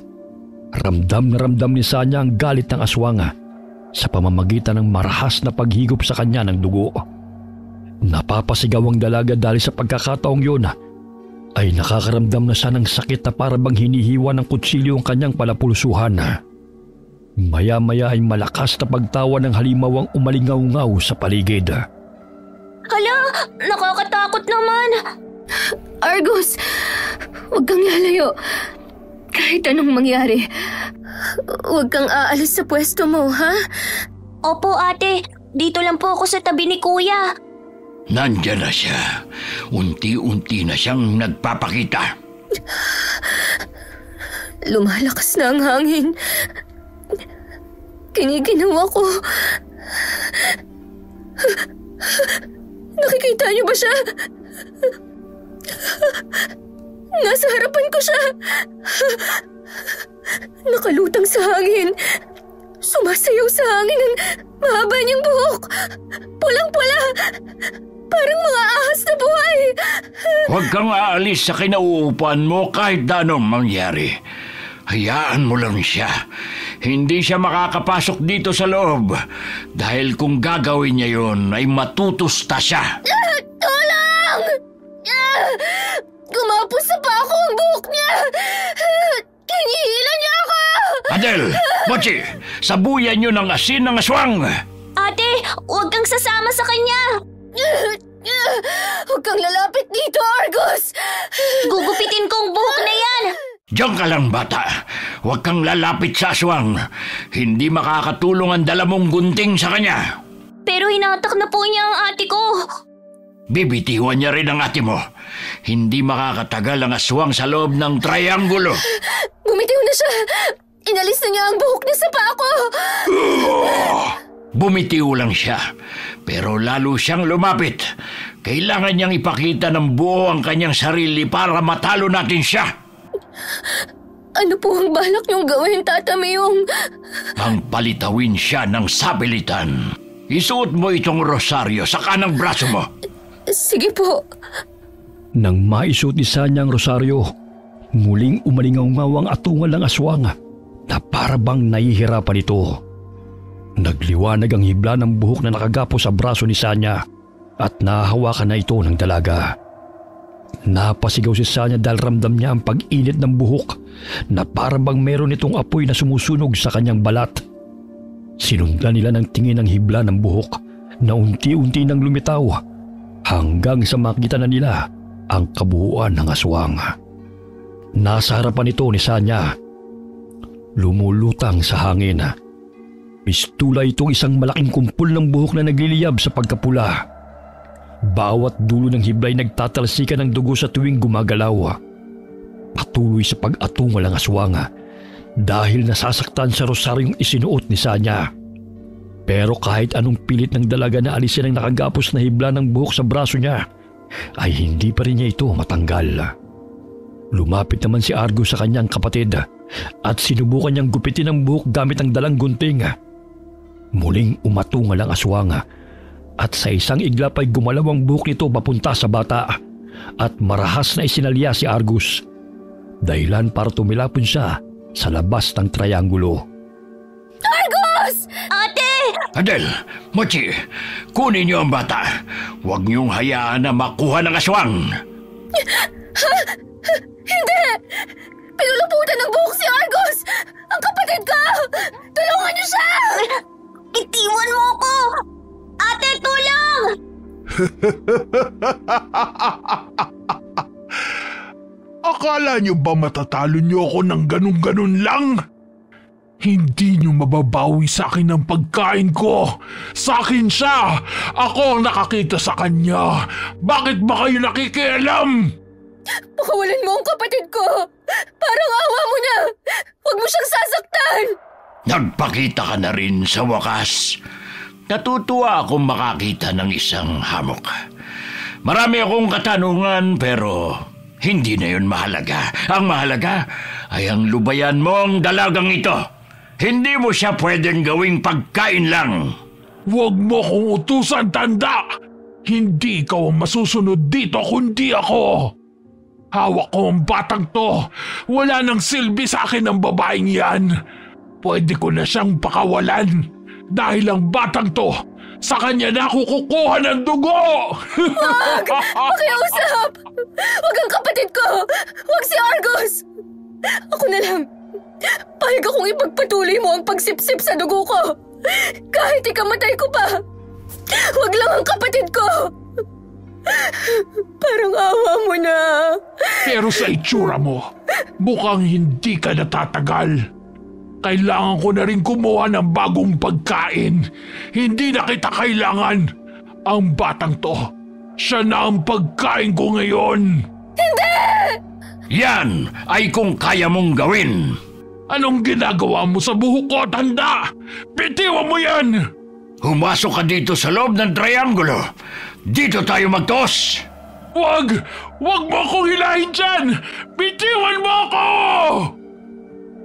ramdam na ramdam ni Sanya ang galit ng aswang sa pamamagitan ng marahas na paghigop sa kanya ng dugo. Napapasigaw ang dalaga dahil sa pagkakataong yun ay nakakaramdam na siya ng sakit na para bang hinihiwa ng kutsilyo ang kanyang palapulsuhan. Maya-maya ay malakas na pagtawa ng halimaw ang umalingaw-ngaw sa paligid. Hala, nakakatakot naman. Argus, huwag kang lalayo. Kahit anong mangyari, huwag kang aalis sa pwesto mo, ha? Opo, ate. Dito lang po ako sa tabi ni Kuya. Nandiyan na siya. Unti-unti na siyang nagpapakita. Lumalakas na ang hangin. Kiniginaw ako. Nakikita niyo ba siya? Nasa harapan ko siya. Nakalutang sa hangin. Sumasayaw sa hangin ang mahaba niyang buhok. Pulang-pula. Parang mga ahas na buhay. Huwag kang aalis sa kinauupuan mo kahit na anong mangyari. Hayaan mo lang siya. Hindi siya makakapasok dito sa loob. Dahil kung gagawin niya yon ay matutusta siya. Tulong! Gumapos sa pa ako ang buhok niya. Kinihila niya ako. Adel, Mochi, sabuyan niyo ng asin ng aswang. Ate, huwag kang sasama sa kanya. Huwag kang lalapit dito, Argus! Gugupitin kong buhok na yan! Diyan ka lang, bata. Huwag kang lalapit sa aswang. Hindi makakatulong ang dala mong gunting sa kanya. Pero hinatak na po niya ang ate ko. Bibitiwan niya rin ang ate mo. Hindi makakatagal ang aswang sa loob ng trianggulo. Bumitiw na siya! Inalis na niya ang buhok niya sa paa ko! Bumitiw lang siya, pero lalo siyang lumapit. Kailangan niyang ipakita ng buo ang kanyang sarili para matalo natin siya. Ano po ang balak niyong gawin, Tata Mayong? Ang palitawin siya ng sabilitan. Isuot mo itong rosaryo sa kanang braso mo. Sige po. Nang maisuot ni Sanya ang rosaryo, muling umalingaw-ngaw ang atungal ng aswang na parabang nahihirapan ito. Nagliwanag ang hibla ng buhok na nakagapo sa braso ni Sanya at nahahawakan na ito ng dalaga. Napasigaw si Sanya dahil ramdam niya ang pag-init ng buhok na parabang meron itong apoy na sumusunog sa kanyang balat. Sinundan nila ng tingin ang hibla ng buhok na unti-unti nang lumitaw hanggang sa makita na nila ang kabuuan ng aswang. Nasa harapan ito ni Sanya. Lumulutang sa hangin. Mistula itong isang malaking kumpul ng buhok na nagliliyab sa pagkapula. Bawat dulo ng hiblay nagtatalsikan ng dugo sa tuwing gumagalaw. Patuloy sa pag-atungal ang aswang dahil nasasaktan sa rosaryong isinuot ni Sanya. Pero kahit anong pilit ng dalaga na alisin ang nakagapos na hibla ng buhok sa braso niya, ay hindi pa rin niya ito matanggal. Lumapit naman si Argus sa kanyang kapatid at sinubukan niyang gupitin ang buhok gamit ang dalang gunting. Muling umatungal ang aswang at sa isang iglap ay gumalaw ang buhok nito papunta sa bata at marahas na isinalya si Argus. Dahilan para tumilapon siya sa labas ng trianggulo. Argus! Ate! Adel, Mochi, kunin niyo ang bata. Huwag niyong hayaan na makuha ng aswang. Hindi! Pinuluputan ng buhok si Argus! Ang kapatid ko! Tulungan niyo siya! Itiwan mo ko! Ate, tulong! Akala niyo ba matatalo niyo ako ng ganun-ganun lang? Hindi niyo mababawi sa akin ang pagkain ko. Sa akin siya. Ako ang nakakita sa kanya. Bakit ba kayo nakikialam? Pakawalan mo ang kapatid ko! Parang awa mo na! Huwag mo siyang sasaktan! Nagpakita ka na rin sa wakas. Natutuwa akong makakita ng isang hamok. Marami akong katanungan pero hindi na yun mahalaga. Ang mahalaga ay ang lubayan mong dalagang ito. Hindi mo siya pwedeng gawing pagkain lang. Huwag mo kong utusan, tanda! Hindi ikaw ang masusunod dito kundi ako. Hawak ko ang batang to. Wala nang silbi sa akin ang babaeng yan. Pwede ko na siyang pakawalan. Dahil ang batang to, sa kanya na ako kukuha ng dugo! Huwag! Pakiusap! Huwag ang kapatid ko! Huwag si Argus! Ako na lang. Pahig akong ipagpatuloy mo ang pagsipsip sa dugo ko. Kahit ikamatay ko pa. Huwag lang ang kapatid ko. Parang awa mo na. Pero sa itsura mo, mukhang hindi ka natatagal. Kailangan ko na rin kumuha ng bagong pagkain. Hindi na kita kailangan. Ang batang to, siya na ang pagkain ko ngayon. Hindi! Yan ay kung kaya mong gawin. Anong ginagawa mo sa buhok ko, tanda? Bitiwan mo yan! Humasok ka dito sa loob ng trianggulo. Dito tayo magtos. Wag! Wag mo akong hilahin dyan! Bitiwan mo ako!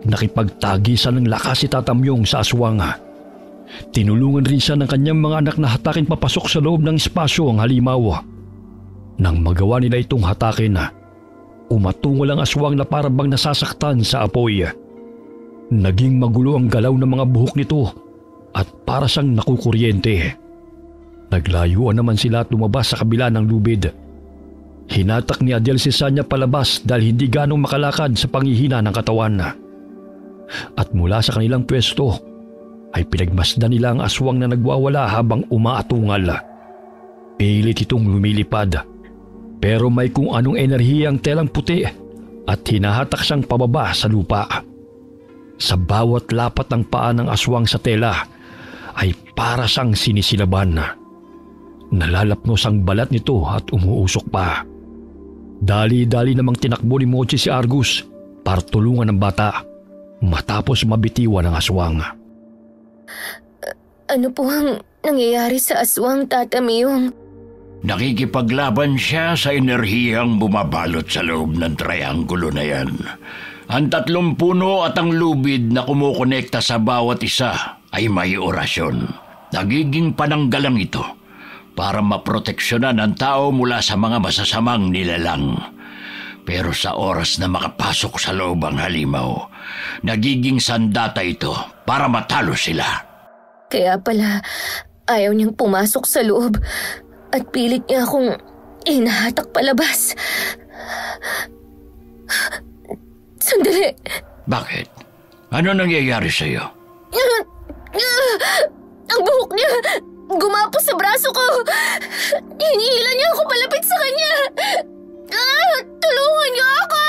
Nakipagtagisan ng lakas si Tatamyong sa aswang. Tinulungan rin siya ng kanyang mga anak na hatakin papasok sa loob ng espasyo ang halimaw. Nang magawa nila itong hatakin, umatungal ang aswang na parabang nasasaktan sa apoy. Naging magulo ang galaw ng mga buhok nito at para siyang nakukuryente. Naglayuan naman sila at lumabas sa kabila ng lubid. Hinatak ni Adel si Sanya palabas dahil hindi ganong makalakad sa panghihina ng katawan. At mula sa kanilang pwesto ay pinagmasdan nila ang aswang na nagwawala habang umaatungal. Pilit itong lumilipad. Pero may kung anong enerhiyang telang puti at hinahatak siyang pababa sa lupa. Sa bawat lapat ng paa ng aswang sa tela ay para siyang sinisilaban. Nalalapnos ang balat nito at umuusok pa. Dali-dali namang tinakbo ni Mochi si Argus para tulungan ang bata matapos mabitiwan ng aswang. Ano po ang nangyayari sa aswang, Tata Miyong? Nakikipaglaban siya sa enerhiyang bumabalot sa loob ng trianggulo na yan. Ang 3 puno at ang lubid na kumukonekta sa bawat isa ay may orasyon. Nagiging pananggalang ito para maproteksyonan ang tao mula sa mga masasamang nilalang. Pero sa oras na makapasok sa loob ang halimaw, nagiging sandata ito para matalo sila. Kaya pala, ayaw niyang pumasok sa loob at pilit niya akong inahatak palabas. Sandali! Bakit? Ano nangyayari sa'yo? Ang buhok niya! Gumapos sa braso ko! Hinihila niya ako palapit sa kanya! Tulungan niyo ako!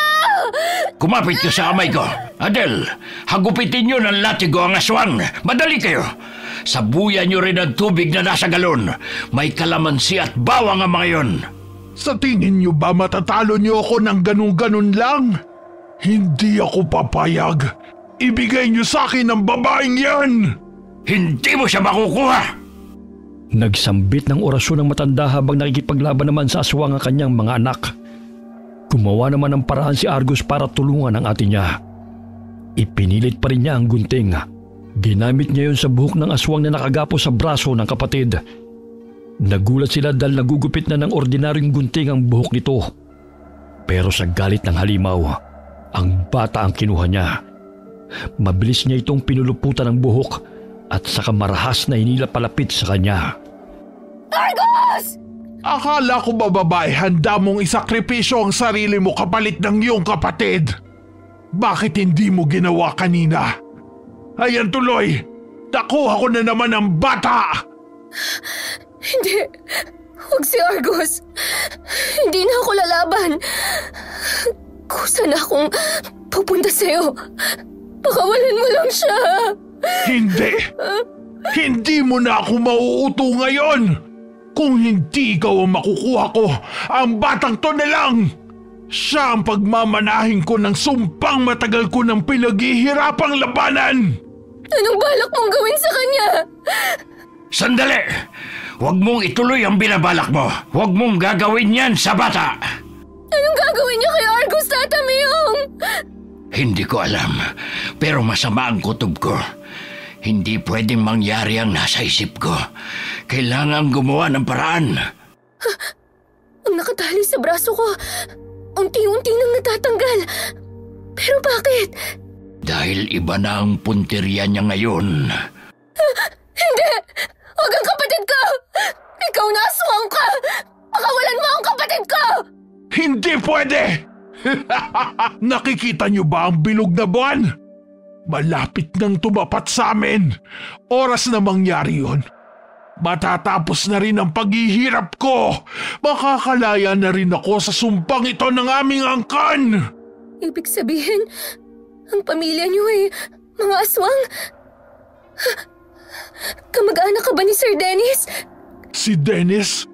Kumapit ka sa kamay ko! Adel, hagupitin niyo ng latigo ang aswang! Madali kayo! Sabuyan niyo rin ang tubig na nasa galon. May kalamansi at bawang ang mga yon. Sa tingin niyo ba matatalo niyo ako ng ganun-ganun lang? Hindi ako papayag. Ibigay niyo sa akin ang babaeng yan! Hindi mo siya makukuha! Nagsambit ng orasyon ng matanda habang nakikipaglaban naman sa aswang ang kanyang mga anak. Gumawa naman ng paraan si Argus para tulungan ang ate niya. Ipinilit pa rin niya ang gunting. Ginamit niya yun sa buhok ng aswang na nakagapos sa braso ng kapatid. Nagulat sila dahil nagugupit na ng ordinaryong gunting ang buhok nito. Pero sa galit ng halimaw, ang bata ang kinuha niya. Mabilis niya itong pinuluputan ng buhok at saka marahas na hinila palapit sa kanya. Argus! Akala ko ba babae handa mong isakripisyo ang sarili mo kapalit ng iyong kapatid? Bakit hindi mo ginawa kanina? Ayan tuloy! Nakuha ko na naman ang bata! Hindi. Huwag si Argus. Hindi na ako lalaban. Kusa na akong pupunta sa'yo. Pakawalan mo lang siya. Hindi! Hindi mo na ako mauuto ngayon! Kung hindi ikaw ang makukuha ko, ang batang to na lang! Siya ang pagmamanahin ko ng sumpang matagal ko ng pinaghihirapang labanan! Anong balak mong gawin sa kanya? Sandali! Huwag mong ituloy ang binabalak mo. Huwag mong gagawin yan sa bata. Anong gagawin niya kay Argus, Tata Miyong? Hindi ko alam, pero masama ang kutob ko. Hindi pwedeng mangyari ang nasa isip ko. Kailangan gumawa ng paraan. Ang nakatali sa braso ko, unti-unti nang natatanggal. Pero bakit? Dahil iba na ang punteriya niya ngayon. Hindi! Huwag ang kapatid ko! Ikaw na aswang ka! Pakawalan mo ang kapatid ko! Hindi pwede! Nakikita niyo ba ang bilog na buwan? Malapit nang tumapat sa amin. Oras na mangyari yun. Matatapos na rin ang paghihirap ko. Makakalaya na rin ako sa sumpang ito ng aming angkan. Ibig sabihin, ang pamilya niyo ay mga aswang? Kamag-anak ka ba ni Sir Dennis? Si Dennis?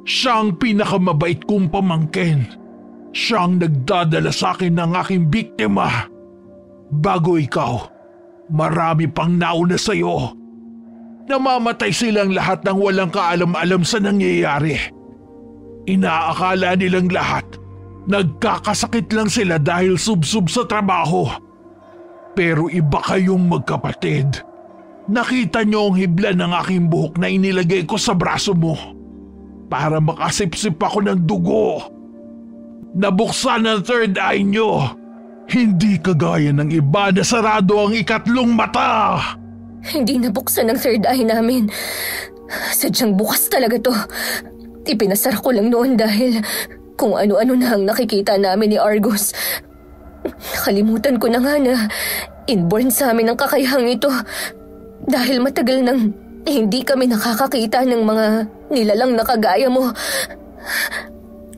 Siya ang pinakamabait kong pamangkin. Siya ang nagdadala sa akin ng aking biktima. Bago ikaw, marami pang nauna sa'yo. Namamatay silang lahat ng walang kaalam-alam sa nangyayari. Inaakala nilang lahat, nagkakasakit lang sila dahil subsub sa trabaho. Pero iba kayong magkapatid. Nakita niyo ang hibla ng aking buhok na inilagay ko sa braso mo para makasipsip ako ng dugo. Nabuksan ang third eye niyo. Hindi kagaya ng iba na sarado ang ikatlong mata. Hindi nabuksan ang third eye namin. Sadyang bukas talaga to. Ipinasara ko lang noon dahil kung ano-ano na ang nakikita namin ni Argus. Nakalimutan ko na nga na inborn sa amin ang kakayahang ito dahil matagal nang hindi kami nakakakita ng mga nilalang na kagaya mo.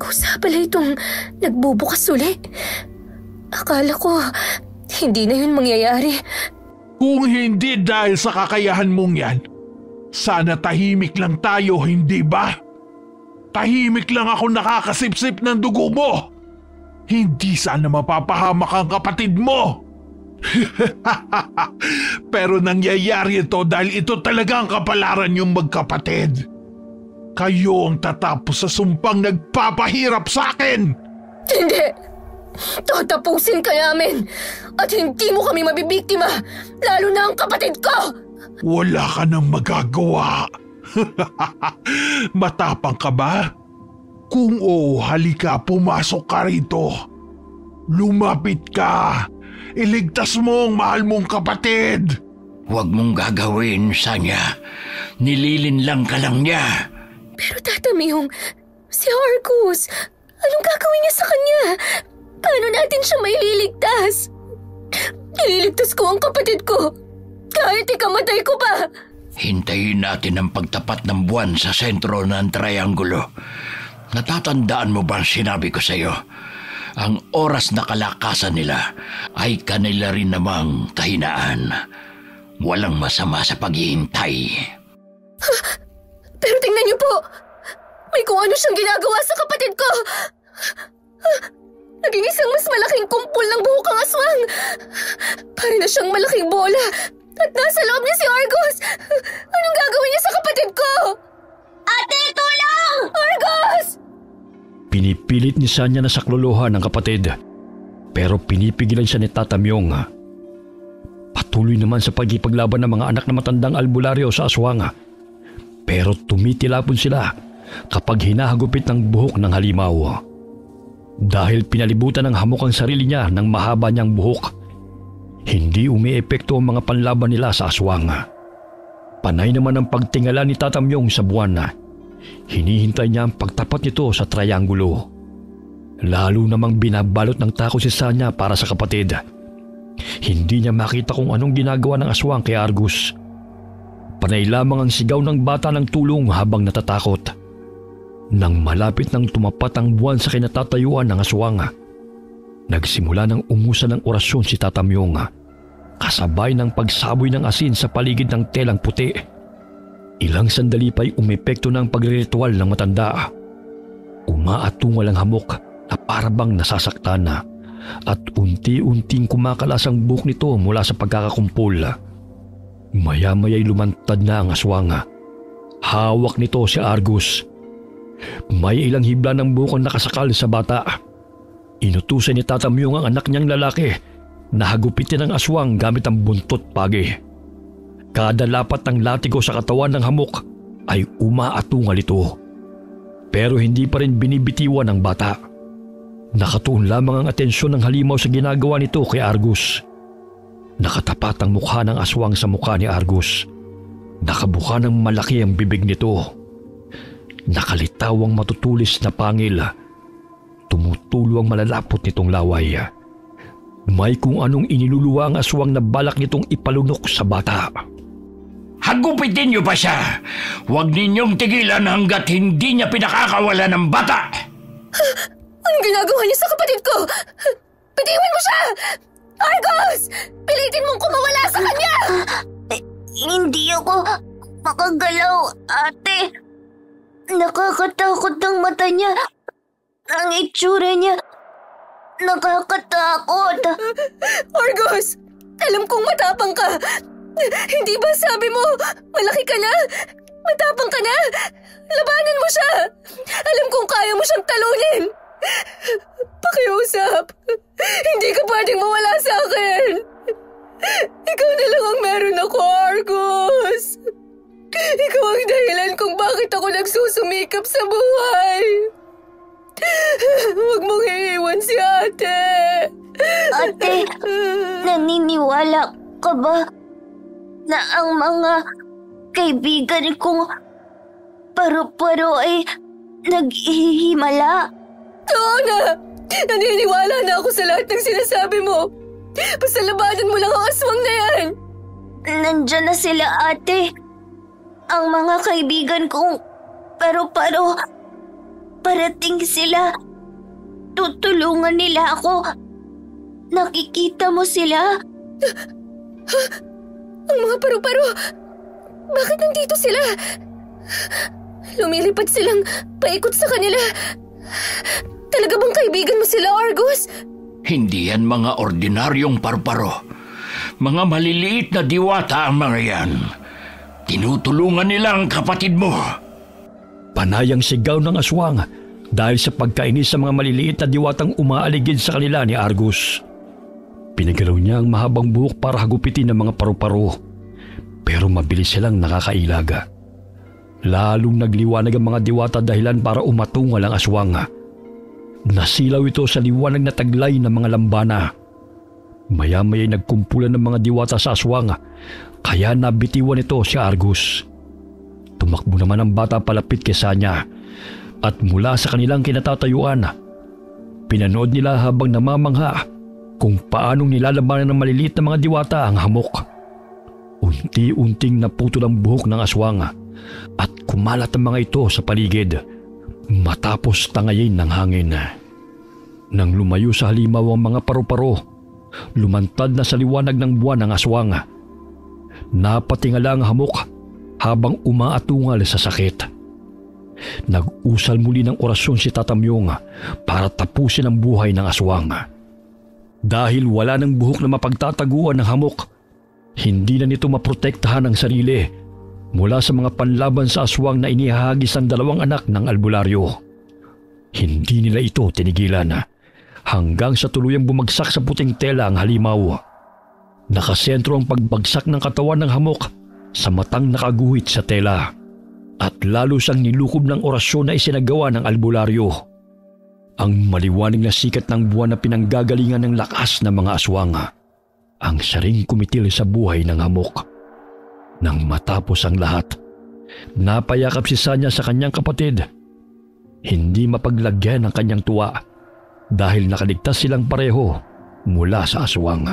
Kusa pala itong nagbubukas uli. Akala ko, hindi na yun mangyayari. Kung hindi dahil sa kakayahan mong yan, sana tahimik lang tayo, hindi ba? Tahimik lang ako nakakasipsip ng dugo mo. Hindi sana mapapahamak ang kapatid mo. Pero nangyayari ito dahil ito talaga ang kapalaran yung magkapatid. Kayo ang tatapos sa sumpang nagpapahirap sa akin. Hindi! Tatapusin ka namin! At hindi mo kami mabibiktima! Lalo na ang kapatid ko! Wala ka nang magagawa. Matapang ka ba? Kung oo, halika, pumasok ka rito. Lumapit ka. Iligtas mo ang mahal mong kapatid. Huwag mong gagawin, Sanya. Nililinlang ka lang niya. Pero Tata Myung, si Argus, anong gagawin niya sa kanya? Paano natin siya maililigtas? Ililigtas ko ang kapatid ko, kahit ikamatay ko pa. Hintayin natin ang pagtapat ng buwan sa sentro ng triangulo. Natatandaan mo ba ang sinabi ko sa iyo? Ang oras na kalakasan nila ay kanila rin namang kahinaan. Walang masama sa paghihintay. Pero tingnan niyo po, may kung ano siyang ginagawa sa kapatid ko. Naging isang mas malaking kumpol ng buhok ang aswang. Para na siyang malaking bola at nasa loob niya si Argus. Anong gagawin niya sa kapatid ko? Ate, tulong! Argus! Pinipilit ni Sanya na saklolohan ng kapatid, pero pinipigilan siya ni Tata Myung. Patuloy naman sa pagkipaglaban ng mga anak na matandang albularyo sa aswang, pero tumitilapon sila kapag hinahagupit ng buhok ng halimaw. Dahil pinalibutan ng hamok ang sarili niya ng mahaba niyang buhok, hindi umiepekto ang mga panlaban nila sa aswang. Panay naman ang pagtingala ni Tata Myung sa buwan. Hinihintay niya ang pagtapat nito sa triangulo. Lalo namang binabalot ng takot si Sanya para sa kapatid. Hindi niya makita kung anong ginagawa ng aswang kay Argus. Panay lamang ang sigaw ng bata ng tulong habang natatakot. Nang malapit nang tumapat ang buwan sa kinatatayuan ng aswang, nagsimula ng umusan ng orasyon si Tata Myung, kasabay ng pagsaboy ng asin sa paligid ng telang puti. Ilang sandali pa'y umepekto ng pagriritual ng matanda. Umaatungal ang hamok na parabang nasasaktan na at unti-unting kumakalas ang buhok nito mula sa pagkakakumpol. Maya-maya'y lumantad na ang aswang. Hawak nito si Argus. May ilang hibla ng buhok ang nakasakal sa bata. Inutusan ni Tata Myung ang anak niyang lalaki na hagupitin ang aswang gamit ang buntot pagi. Kada lapat ng latigo sa katawan ng hamok ay umaatungal ito. Pero hindi pa rin binibitiwan ng bata. Nakatuon lamang ang atensyon ng halimaw sa ginagawa nito kay Argus. Nakatapat ang mukha ng aswang sa mukha ni Argus. Nakabuka ng malaki ang bibig nito. Nakalitaw ang matutulis na pangil. Tumutulo ang malalapot nitong laway. May kung anong iniluluwa ang aswang na balak nitong ipalunok sa bata. Hagupitin niyo pa siya. Huwag ninyong tigilan hanggat hindi niya pinakakawala ng bata. Anong ginagawa niya sa kapatid ko? Bitiwan mo siya! Argus! Pilitin mong kumawala sa kanya! Hindi ako makagalaw, ate. Nakakatakot ang mata niya. Ang itsura niya. Nakakatakot. Argus! Alam kong matapang ka. Hindi ba sabi mo, malaki ka na? Matapang ka na? Labanan mo siya. Alam kong kaya mo siyang talunin. Pakiusap. Hindi ka pwedeng mawala sa akin. Ikaw na lang ang meron ako, Argus. Ikaw ang dahilan kung bakit ako nagsusumikap sa buhay. Huwag mong iiwan si ate. Ate, naniniwala ka ba na ang mga kaibigan kong paru-paro ay naghihimala? Oo na! Naniniwala na ako sa lahat ng sinasabi mo. Basta labanan mo lang ang aswang na yan. Nandyan na sila, ate. ang mga kaibigan kong paru-paro, parating sila. Tutulungan nila ako. Nakikita mo sila? Ang mga paru-paro! Bakit nandito sila? Lumilipad silang paikot sa kanila. Talaga bang kaibigan mo sila, Argus? Hindi yan mga ordinaryong paru-paro. Mga maliliit na diwata ang mga yan. Tinutulungan nila ang kapatid mo. Panayang sigaw ng aswang dahil sa pagkainis sa mga maliliit na diwatang umaaligid sa kanila ni Argus. Pinagalaw niya ang mahabang buhok para hagupitin ng mga paru-paro. Pero mabilis silang nakakailaga. Lalong nagliwanag ang mga diwata dahilan para umatungal ang aswang. Nasilaw ito sa liwanag na taglay ng mga lambana. Maya-maya'y nagkumpulan ng mga diwata sa aswang, kaya nabitiwan ito si Argus. Tumakbo naman ang bata palapit kay Sanya at mula sa kanilang kinatatayuan, pinanood nila habang namamangha kung paanong nilalabanan ng maliliit na mga diwata ang hamok. Unti-unting naputol ang buhok ng aswang at kumalat ang mga ito sa paligid matapos tangayin ng hangin. Nang lumayo sa halimaw ang mga paru-paro, lumantad na sa liwanag ng buwan ang aswang. Napatingala ang hamok habang umaatungal sa sakit. Nag-usal muli ng orasyon si Tatamyong para tapusin ang buhay ng aswang. Dahil wala ng buhok na mapagtataguan ng hamok, hindi na nito maprotektahan ang sarili mula sa mga panlaban sa aswang na inihahagis ang dalawang anak ng albularyo. Hindi nila ito tinigilan hanggang sa tuluyang bumagsak sa puting tela ang halimaw. Nakasentro ang pagbagsak ng katawan ng hamok sa matang nakaguhit sa tela at lalo siyang nilukob ng orasyon na isinagawa ng albularyo. Ang maliwanag na sikat ng buwan na pinanggagalingan ng lakas ng mga aswang ang saring kumitil sa buhay ng hamok. Nang matapos ang lahat, napayakap si Sanya sa kanyang kapatid. Hindi mapaglagyan ang kanyang tuwa dahil nakaligtas silang pareho mula sa aswang.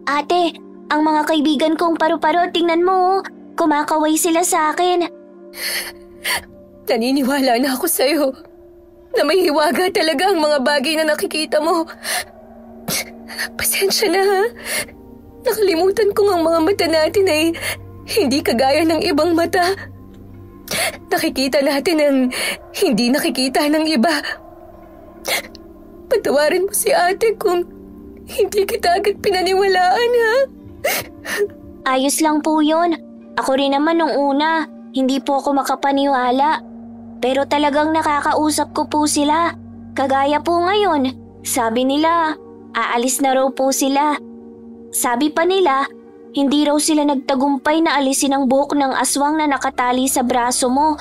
Ate, ang mga kaibigan kong paru-paro, tingnan mo, kumakaway sila sa akin. Naniniwala na ako sa'yo na may hiwaga talaga ang mga bagay na nakikita mo. Pasensya na ha. Nakalimutan ko ang mga mata natin ay hindi kagaya ng ibang mata. Nakikita natin ang hindi nakikita ng iba. Patawarin mo si ate kung hindi kita agad pinaniwalaan ha. Ayos lang po yun. Ako rin naman nung una, hindi po ako makapaniwala. Pero talagang nakakausap ko po sila. Kagaya po ngayon, sabi nila, aalis na raw po sila. Sabi pa nila, hindi raw sila nagtagumpay na alisin ang buhok ng aswang na nakatali sa braso mo.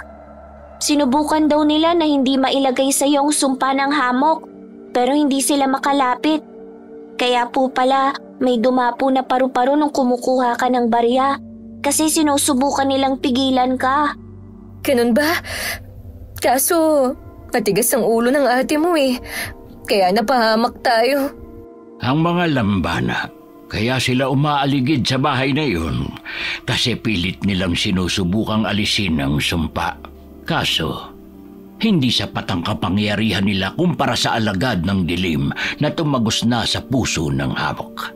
Sinubukan daw nila na hindi mailagay sa iyong sumpa ng hamok, pero hindi sila makalapit. Kaya po pala, may dumapo na paru-paro nung kumukuha ka ng barya, kasi sinusubukan nilang pigilan ka. Ganun ba? Kaso, matigas ang ulo ng ate mo eh, kaya napahamak tayo. Ang mga lambana, kaya sila umaaligid sa bahay na iyon kasi pilit nilang sinusubukang alisin ang sumpa. Kaso, hindi sapat ang kapangyarihan nila kumpara sa alagad ng dilim na tumagos na sa puso ng hamok.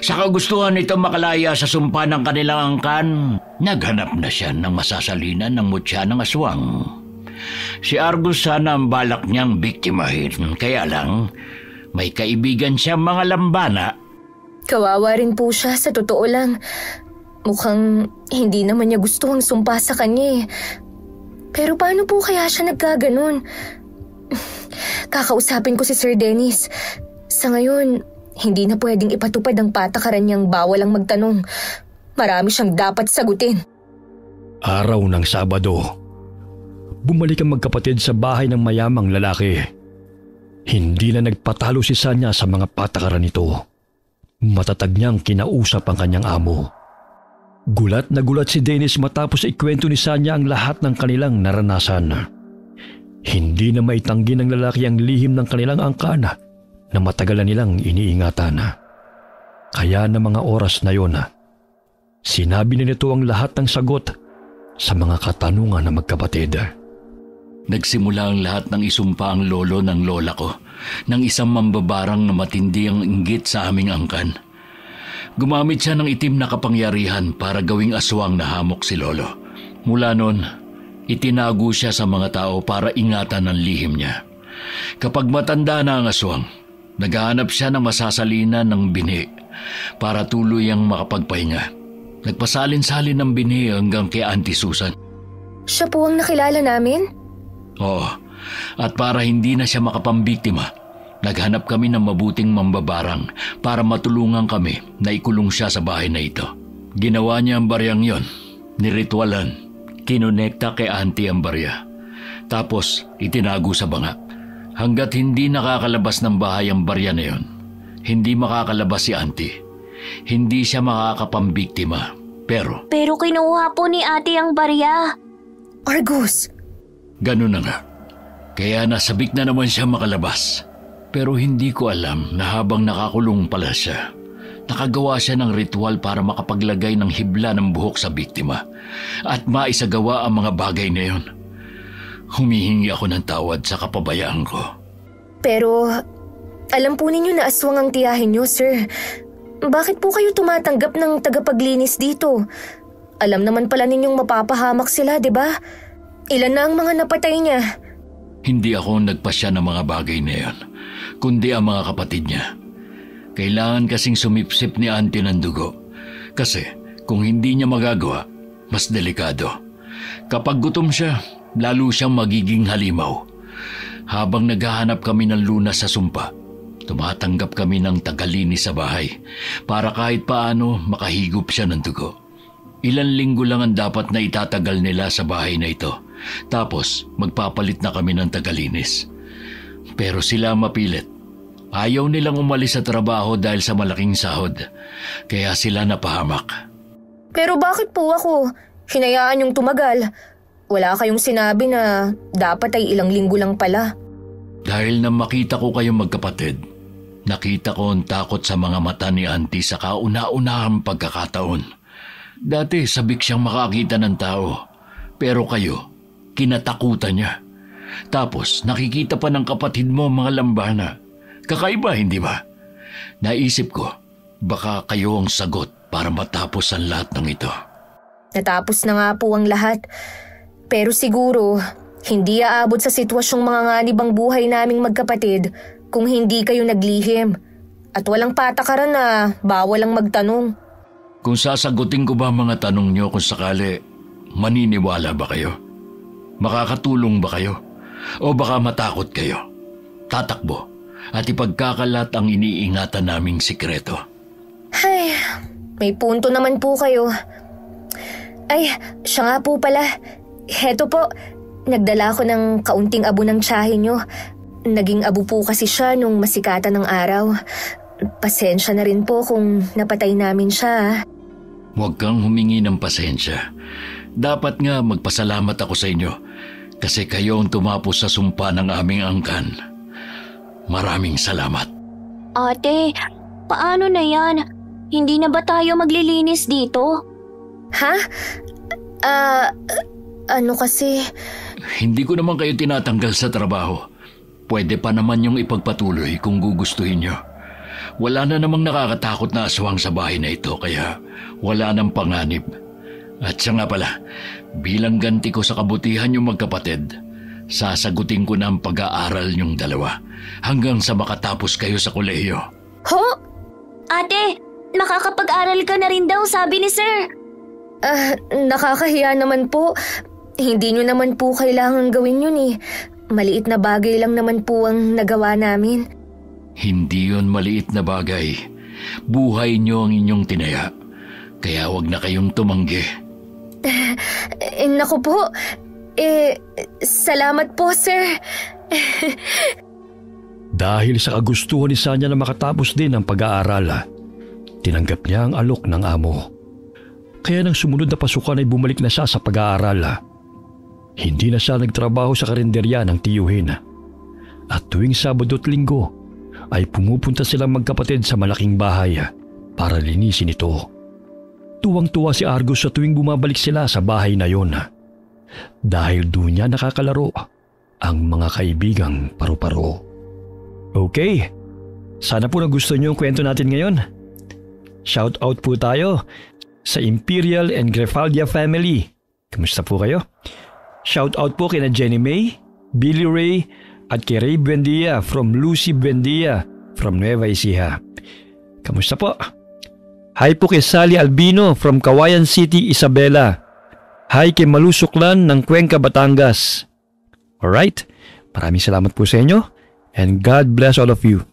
Sa kagustuhan nito makalaya sa sumpa ng kanilang angkan, naghanap na siya ng masasalinan ng mutya ng aswang. Si Argus sana ang balak niyang biktimahin, kaya lang may kaibigan siya mga lambana. Kawawa rin po siya, sa totoo lang. Mukhang hindi naman niya gusto ang sumpa sa kanya eh. Pero paano po kaya siya nagkaganon? Kakausapin ko si Sir Dennis. Sa ngayon, hindi na pwedeng ipatupad ang patakaran niyang bawal ang magtanong. Marami siyang dapat sagutin. Araw ng Sabado, bumalik ang magkapatid sa bahay ng mayamang lalaki. Hindi na nagpatalo si Sanya sa mga patakaran nito. Matatag niyang kinausap ang kanyang amo. Gulat na gulat si Dennis matapos ikwento ni Sanya ang lahat ng kanilang naranasan. Hindi na maitanggi ng lalaki ang lihim ng kanilang angkan na matagal na nilang iniingatan. Kaya na mga oras na yon, sinabi na nito ang lahat ng sagot sa mga katanungan ng magkapatid. Nagsimula ang lahat ng isumpa ang lolo ng lola ko ng isang mambabarang na matindi ang inggit sa aming angkan. Gumamit siya ng itim na kapangyarihan para gawing aswang na hamok si lolo. Mula noon, itinago siya sa mga tao para ingatan ang lihim niya. Kapag matanda na ang aswang, naghahanap siya ng masasalinan ng binhi para tuluyang makapagpahinga. Nagpasalin-salin ng binhi hanggang kay Auntie Susan. Siya po ang nakilala namin? Oo, at para hindi na siya makapambiktima, naghanap kami ng mabuting mambabarang para matulungan kami na ikulong siya sa bahay na ito. Ginawa niya ang baryang yon, niritualan, kinonekta kay Auntie ang barya. Tapos itinago sa banga. Hanggat hindi nakakalabas ng bahay ang barya na yon, hindi makakalabas si Auntie. Hindi siya makakapambiktima. Pero kinuha po ni ate ang barya. Argus! ganun na nga. Kaya nasabik na naman siya makalabas. Pero hindi ko alam na habang nakakulong pala siya, nakagawa siya ng ritual para makapaglagay ng hibla ng buhok sa biktima at maisagawa ang mga bagay na yon. Humihingi ako ng tawad sa kapabayaan ko. Pero alam po ninyo na aswang ang tiyahin nyo, sir. Bakit po kayo tumatanggap ng tagapaglinis dito? Alam naman pala ninyong mapapahamak sila, di ba? Ilan na ang mga napatay niya? Hindi ako nagpasya ng mga bagay na yan, kundi ang mga kapatid niya. Kailangan kasing sumipsip ni Auntie ng dugo. Kasi kung hindi niya magagawa, mas delikado. Kapag gutom siya, lalo siyang magiging halimaw. Habang naghahanap kami ng lunas sa sumpa, tumatanggap kami ng tagalinis sa bahay para kahit paano makahigop siya ng dugo. Ilan linggo lang ang dapat na itatagal nila sa bahay na ito. Tapos magpapalit na kami ng tagalinis. Pero sila mapilit. Ayaw nilang umalis sa trabaho dahil sa malaking sahod. Kaya sila napahamak. Pero bakit po ako? Hinayaan yung tumagal. Wala kayong sinabi na dapat ay ilang linggo lang pala. Dahil nang makita ko kayong magkapatid, nakita ko ang takot sa mga mata ni Auntie sa kauna-unahang pagkakataon. Dati sabik siyang makakita ng tao. Pero kayo, kinatakutan niya. Tapos nakikita pa ng kapatid mo mga lambana. Kakaiba, hindi ba? Naisip ko, baka kayo ang sagot para matapos ang lahat ng ito. Natapos na nga po ang lahat. Pero siguro, hindi aabot sa sitwasyong mga nganib ang buhay naming magkapatid kung hindi kayo naglihim. At walang patakaran na bawal ang magtanong. Kung sasagutin ko ba mga tanong niyo kung sakali, maniniwala ba kayo? Makakatulong ba kayo? O baka matakot kayo? Tatakbo at ipagkakalat ang iniingatan naming sikreto. Ay, may punto naman po kayo. Ay, siya nga po pala. Heto po, nagdala ko ng kaunting abo ng tiyahin nyo. Naging abo po kasi siya nung masikatan ng araw. Pasensya na rin po kung napatay namin siya. Huwag kang humingi ng pasensya. Dapat nga magpasalamat ako sa inyo kasi kayo ang tumapos sa sumpa ng aming angkan. Maraming salamat. Ate, paano na yan? Hindi na ba tayo maglilinis dito? Ha? Ano kasi? Hindi ko naman kayo tinatanggal sa trabaho. Pwede pa naman yung ipagpatuloy kung gugustuhin nyo. Wala na namang nakakatakot na aswang sa bahay na ito kaya wala nang panganib. At siya nga pala, bilang ganti ko sa kabutihan yung magkapatid, sasagutin ko na ang pag-aaral yung dalawa hanggang sa makatapos kayo sa kolehiyo. Ho? Ate, makakapag-aral ka na rin daw, sabi ni Sir. Nakakahiya naman po. Hindi nyo naman po kailangan gawin yun eh. Maliit na bagay lang naman po ang nagawa namin. Hindi yun maliit na bagay. Buhay nyo ang inyong tinaya. Kaya wag na kayong tumanggi. Naku po. Salamat po, sir. Dahil sa kagustuhan ni Sanya na makatapos din ang pag-aaral, tinanggap niya ang alok ng amo. Kaya nang sumunod na pasukan ay bumalik na siya sa pag-aaral. Hindi na siya nagtrabaho sa karinderya ng tiyuhin. At tuwing Sabado at Linggo ay pumupunta silang magkapatid sa malaking bahay para linisin ito. Tuwang-tuwa si Argus sa tuwing bumabalik sila sa bahay na yon. dahil doon niya nakakalaro ang mga kaibigang paru-paro. Okay, sana po nagustuhan niyo ang kwento natin ngayon. Shout out po tayo sa Imperial and Grefaldia family. Kamusta po kayo? Shout out po kina Jenny May, Billy Ray at kay Ray Buendia from Lucy Buendia from Nueva Ecija. Kamusta po? Hi po kay Sally Albino from Kawayan City, Isabela. Hi kay Malu Suklan ng Cuenca, Batangas. Alright, maraming salamat po sa inyo and God bless all of you.